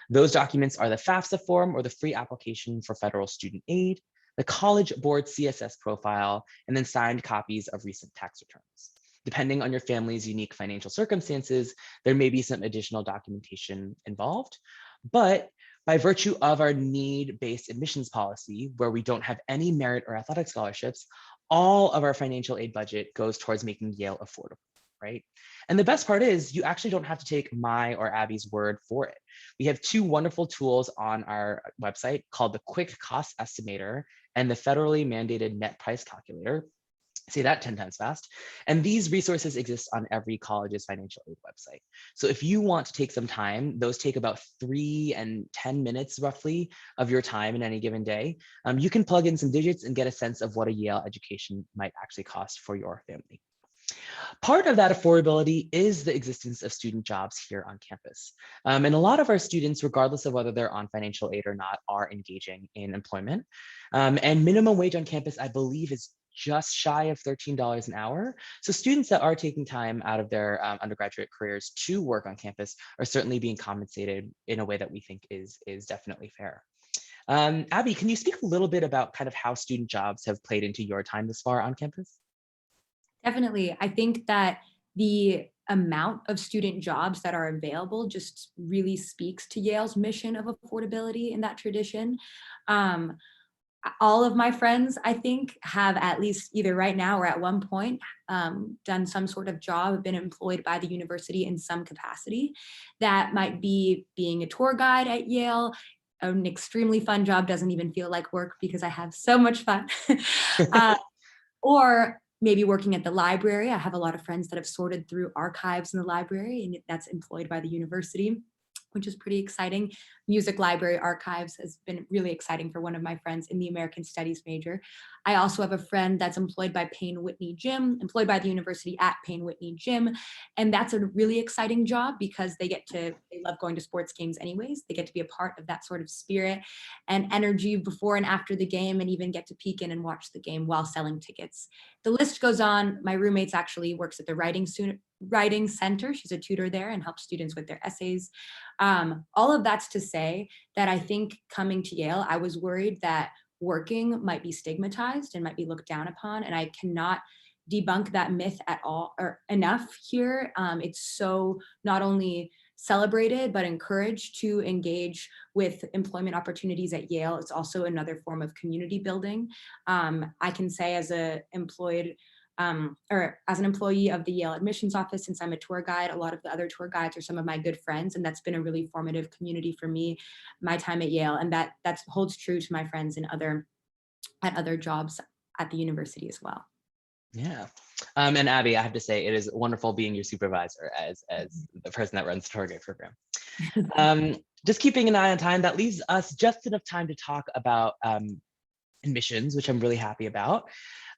Those documents are the FAFSA form, or the free application for federal student aid, the College Board CSS profile, and then signed copies of recent tax returns. Depending on your family's unique financial circumstances, there may be some additional documentation involved, but by virtue of our need-based admissions policy, where we don't have any merit or athletic scholarships, all of our financial aid budget goes towards making Yale affordable, right? And the best part is you actually don't have to take my or Abby's word for it. We have 2 wonderful tools on our website called the Quick Cost Estimator and the federally mandated net price calculator. Say that 10 times fast. And these resources exist on every college's financial aid website. So if you want to take some time, those take about 3 and 10 minutes roughly of your time in any given day. You can plug in some digits and get a sense of what a Yale education might actually cost for your family. Part of that affordability is the existence of student jobs here on campus. And a lot of our students, regardless of whether they're on financial aid or not, are engaging in employment. And minimum wage on campus, I believe, is just shy of $13 an hour. So students that are taking time out of their undergraduate careers to work on campus are certainly being compensated in a way that we think is definitely fair. Abby, can you speak a little bit about kind of how student jobs have played into your time this far on campus? Definitely. I think that the amount of student jobs that are available just really speaks to Yale's mission of affordability in that tradition. Um, all of my friends, I think, have at least either right now or at one point done some sort of job, been employed by the university in some capacity. That might be being a tour guide at Yale, an extremely fun job, doesn't even feel like work because I have so much fun. uh, or maybe working at the library. I have a lot of friends that have sorted through archives in the library, and that's employed by the university, which is pretty exciting. Music library archives has been really exciting for one of my friends in the American Studies major. I also have a friend that's employed by Payne Whitney Gym, employed by the university at Payne Whitney Gym. And that's a really exciting job because they love going to sports games anyways. They get to be a part of that sort of spirit and energy before and after the game, and even get to peek in and watch the game while selling tickets. The list goes on. My roommate's actually works at the writing center. She's a tutor there and helps students with their essays. All of that's to say that I think coming to Yale, I was worried that working might be stigmatized and might be looked down upon. And I cannot debunk that myth at all or enough here. It's so not only celebrated, but encouraged to engage with employment opportunities at Yale. It's also another form of community building. I can say as an employee of the Yale admissions office, since I'm a tour guide, a lot of the other tour guides are some of my good friends, and that's been a really formative community for me, my time at Yale, and that holds true to my friends at other jobs at the university as well. Yeah. And Abby, I have to say, it is wonderful being your supervisor as the person that runs the tour guide program. Just keeping an eye on time, that leaves us just enough time to talk about admissions, which I'm really happy about.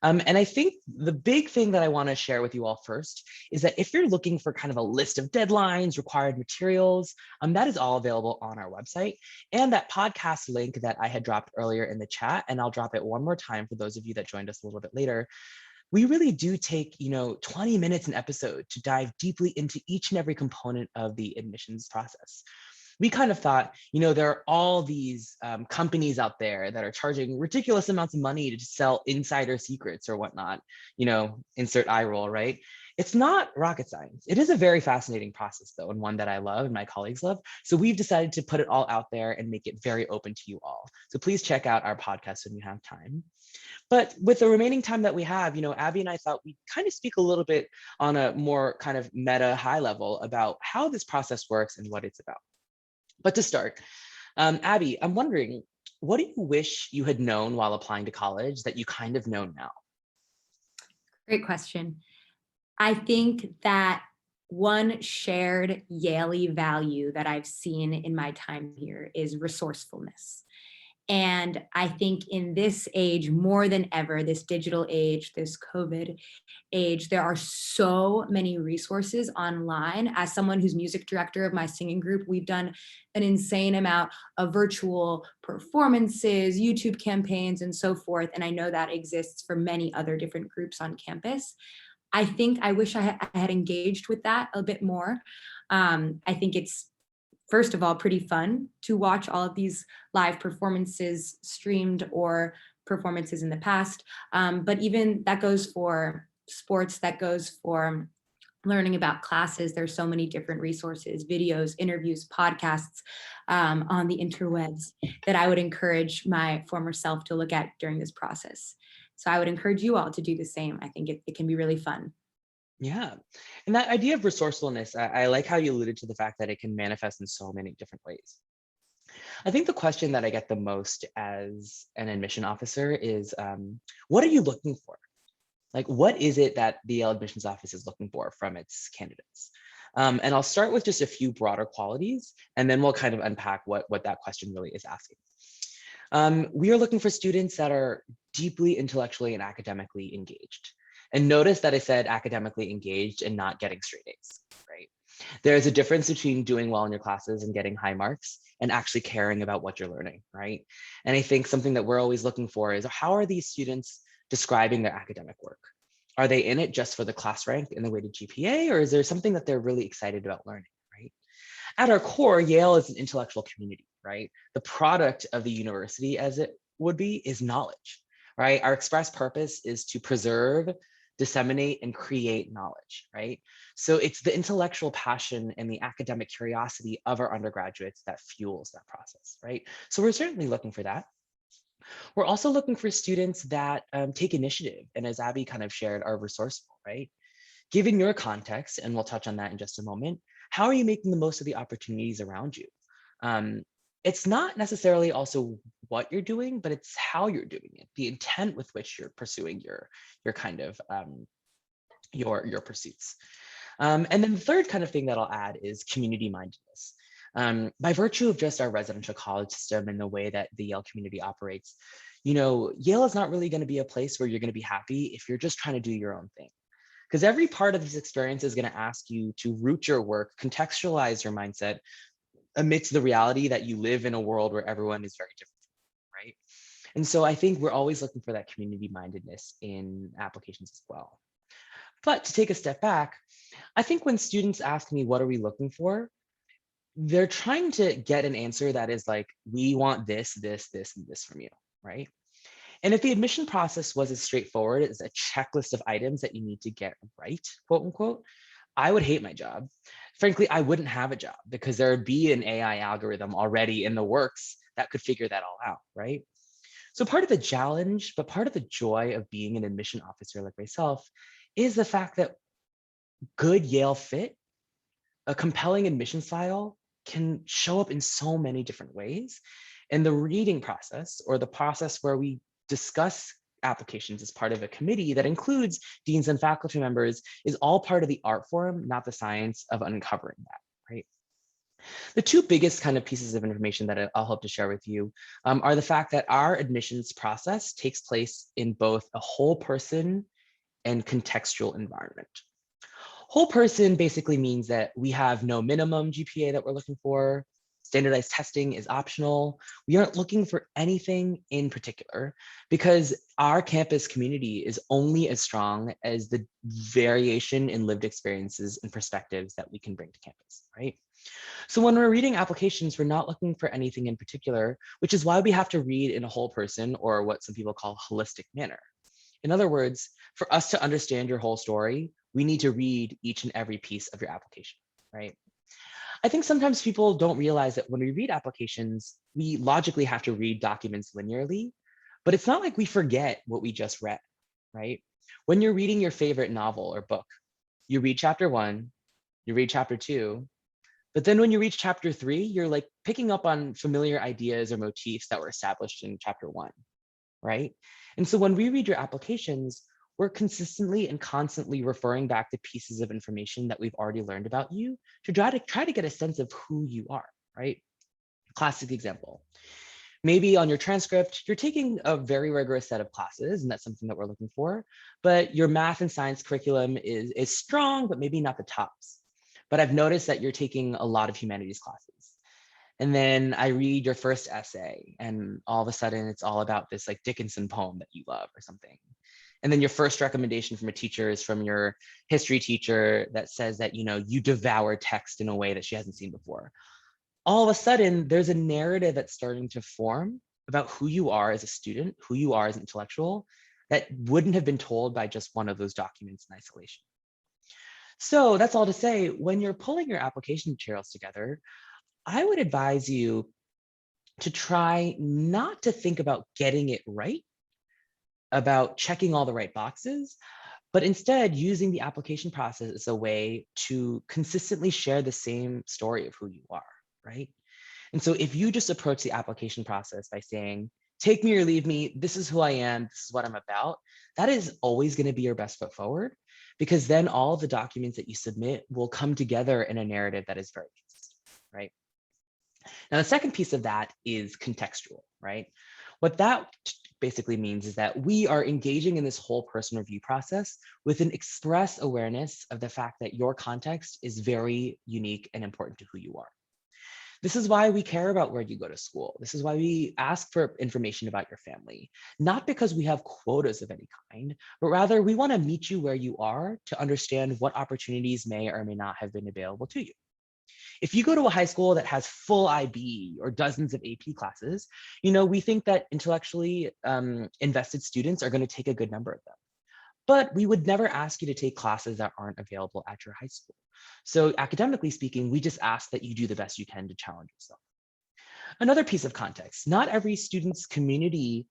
And I think the big thing that I want to share with you all first is that if you're looking for kind of a list of deadlines, required materials, that is all available on our website. And that podcast link that I had dropped earlier in the chat, and I'll drop it one more time for those of you that joined us a little bit later. We really do take 20 minutes an episode to dive deeply into each and every component of the admissions process. We kind of thought, there are all these companies out there that are charging ridiculous amounts of money to sell insider secrets or whatnot, insert eye roll, right? It's not rocket science. It is a very fascinating process though, and one that I love and my colleagues love. So we've decided to put it all out there and make it very open to you all. So please check out our podcast when you have time. But with the remaining time that we have, Abby and I thought we'd kind of speak a little bit on a more kind of meta high level about how this process works and what it's about. But to start, Abby, I'm wondering, what do you wish you had known while applying to college that you kind of know now? Great question. I think that one shared Yale value that I've seen in my time here is resourcefulness. And I think in this age, more than ever, this digital age, this COVID age, there are so many resources online. As someone who's music director of my singing group, we've done an insane amount of virtual performances, YouTube campaigns, and so forth. And I know that exists for many other different groups on campus. I think I wish I had engaged with that a bit more. I think it's, first of all, pretty fun to watch all of these live performances streamed or performances in the past. But even that goes for sports, that goes for learning about classes. There's so many different resources, videos, interviews, podcasts on the interwebs that I would encourage my former self to look at during this process. So I would encourage you all to do the same. I think it can be really fun. Yeah. And that idea of resourcefulness, I like how you alluded to the fact that it can manifest in so many different ways. I think the question that I get the most as an admission officer is, what are you looking for? Like, what is it that the Yale admissions office is looking for from its candidates? And I'll start with just a few broader qualities, and then we'll kind of unpack what that question really is asking. We are looking for students that are deeply intellectually and academically engaged. And notice that I said academically engaged and not getting straight A's, right? There's a difference between doing well in your classes and getting high marks and actually caring about what you're learning, right? And I think something that we're always looking for is, how are these students describing their academic work? Are they in it just for the class rank and the weighted GPA, or is there something that they're really excited about learning, right? At our core, Yale is an intellectual community, right? The product of the university, as it would be, is knowledge, right? Our express purpose is to preserve, disseminate, and create knowledge, right? So it's the intellectual passion and the academic curiosity of our undergraduates that fuels that process, right? So we're certainly looking for that. We're also looking for students that take initiative, and as Abby kind of shared, are resourceful, right? Given your context, and we'll touch on that in just a moment, how are you making the most of the opportunities around you? It's not necessarily also what you're doing, but it's how you're doing it, the intent with which you're pursuing your kind of your pursuits. And then the third kind of thing that I'll add is community mindedness. By virtue of just our residential college system and the way that the Yale community operates, Yale is not really going to be a place where you're going to be happy if you're just trying to do your own thing. Because every part of this experience is going to ask you to root your work, contextualize your mindset amidst the reality that you live in a world where everyone is very different, right? And so I think we're always looking for that community mindedness in applications as well. But to take a step back, I think when students ask me, what are we looking for? They're trying to get an answer that is like, we want this, this, this, and this from you, right? And if the admission process was as straightforward as a checklist of items that you need to get right, quote unquote, I would hate my job. Frankly, I wouldn't have a job because there would be an AI algorithm already in the works that could figure that all out, right? So part of the challenge, but part of the joy of being an admission officer like myself is the fact that good Yale fit, a compelling admission style, can show up in so many different ways. And the reading process, or the process where we discuss applications as part of a committee that includes deans and faculty members, is all part of the art form, not the science of uncovering that, right? The two biggest kind of pieces of information that I'll hope to share with you are the fact that our admissions process takes place in both a whole person and contextual environment. Whole person basically means that we have no minimum GPA that we're looking for. Standardized testing is optional. We aren't looking for anything in particular because our campus community is only as strong as the variation in lived experiences and perspectives that we can bring to campus, right? So when we're reading applications, we're not looking for anything in particular, which is why we have to read in a whole person, or what some people call holistic manner. In other words, for us to understand your whole story, we need to read each and every piece of your application, right? I think sometimes people don't realize that when we read applications, we logically have to read documents linearly, but it's not like we forget what we just read, right? When you're reading your favorite novel or book, you read chapter 1, you read chapter 2, but then when you reach chapter 3, you're like picking up on familiar ideas or motifs that were established in chapter 1, right? And so when we read your applications, we're consistently and constantly referring back to pieces of information that we've already learned about you to try to get a sense of who you are, right? Classic example. Maybe on your transcript, you're taking a very rigorous set of classes, and that's something that we're looking for, but your math and science curriculum is strong, but maybe not the tops. But I've noticed that you're taking a lot of humanities classes. And then I read your first essay, and all of a sudden it's all about this like Dickinson poem that you love or something. And then your first recommendation from a teacher is from your history teacher that says that, you devour text in a way that she hasn't seen before. All of a sudden, there's a narrative that's starting to form about who you are as a student, who you are as an intellectual, that wouldn't have been told by just one of those documents in isolation. So that's all to say, when you're pulling your application materials together, I would advise you to try not to think about getting it right, about checking all the right boxes, but instead using the application process as a way to consistently share the same story of who you are, right? And so if you just approach the application process by saying, take me or leave me, this is who I am, this is what I'm about, that is always going to be your best foot forward, because then all the documents that you submit will come together in a narrative that is very consistent, right? Now, the second piece of that is contextual, right? What that basically means is that we are engaging in this whole person review process with an express awareness of the fact that your context is very unique and important to who you are. This is why we care about where you go to school. This is why we ask for information about your family, not because we have quotas of any kind, but rather we want to meet you where you are to understand what opportunities may or may not have been available to you. If you go to a high school that has full IB or dozens of AP classes, we think that intellectually invested students are going to take a good number of them. But we would never ask you to take classes that aren't available at your high school. So academically speaking, we just ask that you do the best you can to challenge yourself. Another piece of context, not every student's community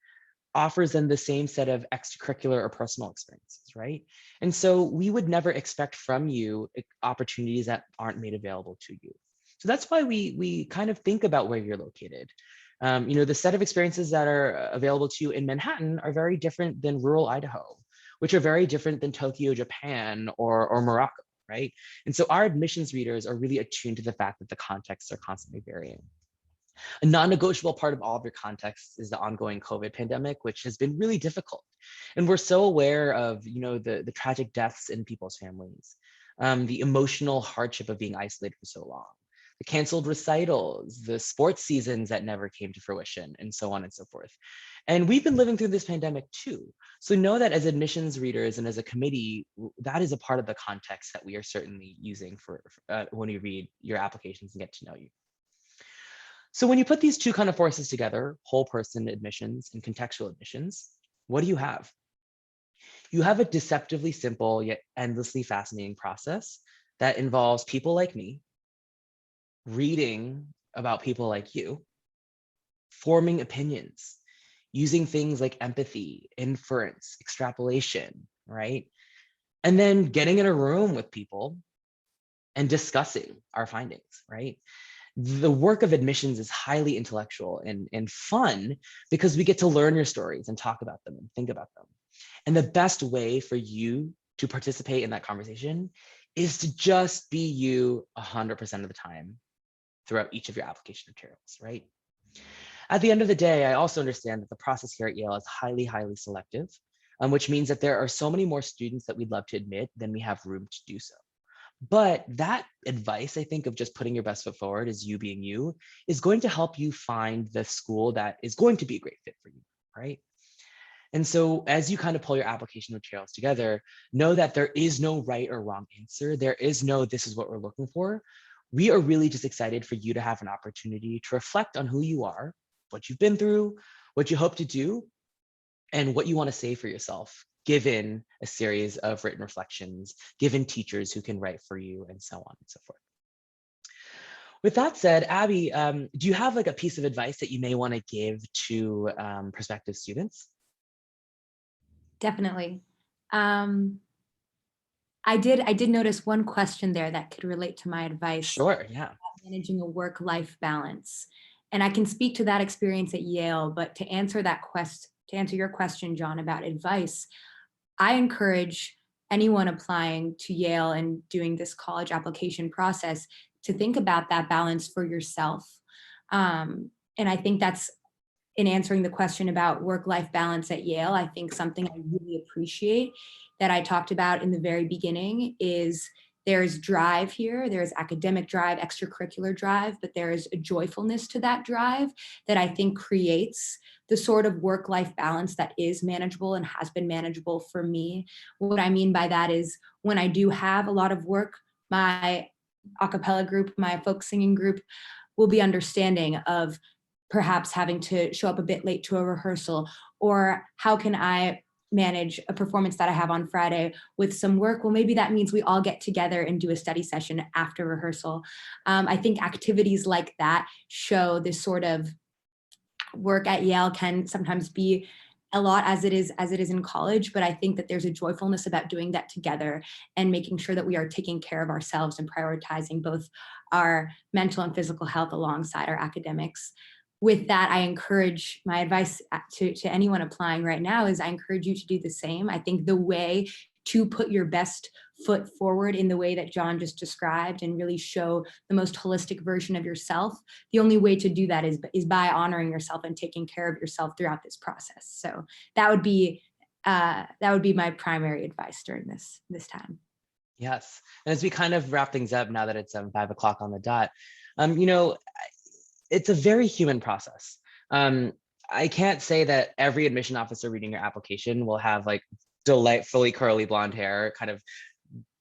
offers them the same set of extracurricular or personal experiences, right? And so we would never expect from you opportunities that aren't made available to you. So that's why we kind of think about where you're located. The set of experiences that are available to you in Manhattan are very different than rural Idaho, which are very different than Tokyo, Japan, or Morocco, right? And so our admissions readers are really attuned to the fact that the contexts are constantly varying. A non-negotiable part of all of your contexts is the ongoing COVID pandemic, which has been really difficult. And we're so aware of, the tragic deaths in people's families, the emotional hardship of being isolated for so long, the canceled recitals, the sports seasons that never came to fruition, and so on and so forth. And we've been living through this pandemic too. So know that as admissions readers and as a committee, that is a part of the context that we are certainly using for when we read your applications and get to know you. So when you put these two kind of forces together, whole person admissions and contextual admissions, what do you have? You have a deceptively simple yet endlessly fascinating process that involves people like me reading about people like you, forming opinions, using things like empathy, inference, extrapolation, right? And then getting in a room with people and discussing our findings, right? The work of admissions is highly intellectual and fun because we get to learn your stories and talk about them and think about them. And the best way for you to participate in that conversation is to just be you 100% of the time throughout each of your application materials, right? At the end of the day, I also understand that the process here at Yale is highly, highly selective, which means that there are so many more students that we'd love to admit than we have room to do so. But that advice, I think, of just putting your best foot forward as you being you is going to help you find the school that is going to be a great fit for you, right? And so as you kind of pull your application materials together, know that there is no right or wrong answer. There is no, this is what we're looking for. We are really just excited for you to have an opportunity to reflect on who you are, what you've been through, what you hope to do, and what you want to say for yourself, given a series of written reflections, given teachers who can write for you, and so on and so forth. With that said, Abby, do you have like a piece of advice that you may want to give to prospective students? Definitely. I did notice one question there that could relate to my advice Sure, yeah. about managing a work-life balance. And I can speak to that experience at Yale, but to answer your question, John, about advice, I encourage anyone applying to Yale and doing this college application process to think about that balance for yourself. And I think that's in answering the question about work-life balance at Yale. I think something I really appreciate that I talked about in the very beginning is there's drive here, there's academic drive, extracurricular drive, but there is a joyfulness to that drive that I think creates the sort of work-life balance that is manageable and has been manageable for me. What I mean by that is when I do have a lot of work, my a cappella group, my folk singing group will be understanding of perhaps having to show up a bit late to a rehearsal, or how can I manage a performance that I have on Friday with some work? Well, maybe that means we all get together and do a study session after rehearsal. I think activities like that show this sort of work at Yale can sometimes be a lot as it is in college, but I think that there's a joyfulness about doing that together and making sure that we are taking care of ourselves and prioritizing both our mental and physical health alongside our academics. With that, I encourage my advice to anyone applying right now is I encourage you to do the same. I think the way to put your best foot forward in the way that John just described and really show the most holistic version of yourself, the only way to do that is by honoring yourself and taking care of yourself throughout this process. So that would be my primary advice during this time. Yes. And as we kind of wrap things up now that it's 5 o'clock on the dot, you know, it's a very human process. I can't say that every admission officer reading your application will have like delightfully curly blonde hair kind of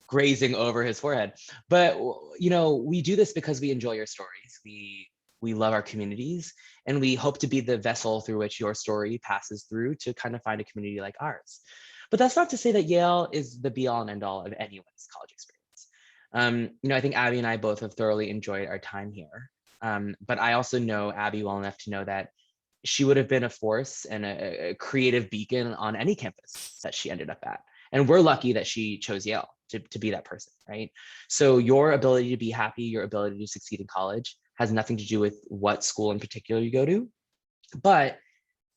grazing over his forehead. But, you know, we do this because we enjoy your stories. We love our communities, and we hope to be the vessel through which your story passes through to kind of find a community like ours. But that's not to say that Yale is the be all and end all of anyone's college experience. You know, I think Abby and I both have thoroughly enjoyed our time here. But I also know Abby well enough to know that she would have been a force and a creative beacon on any campus that she ended up at. And we're lucky that she chose Yale to be that person, right? So your ability to be happy, your ability to succeed in college has nothing to do with what school in particular you go to, but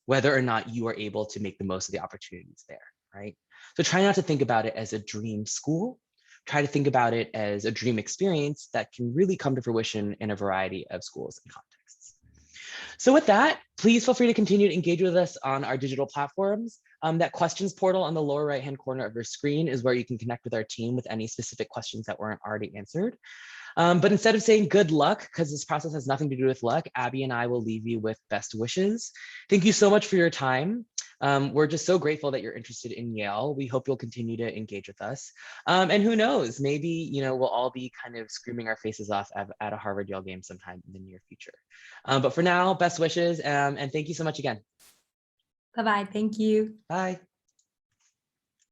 whether or not you are able to make the most of the opportunities there, right? So try not to think about it as a dream school. Try to think about it as a dream experience that can really come to fruition in a variety of schools and contexts. So with that, please feel free to continue to engage with us on our digital platforms. That questions portal on the lower right-hand corner of your screen is where you can connect with our team with any specific questions that weren't already answered. But instead of saying good luck, because this process has nothing to do with luck, Abby and I will leave you with best wishes. Thank you so much for your time. We're just so grateful that you're interested in Yale. We hope you'll continue to engage with us. And who knows, maybe, you know, we'll all be kind of screaming our faces off at a Harvard-Yale game sometime in the near future. But for now, best wishes, and thank you so much again. Bye-bye. Thank you. Bye.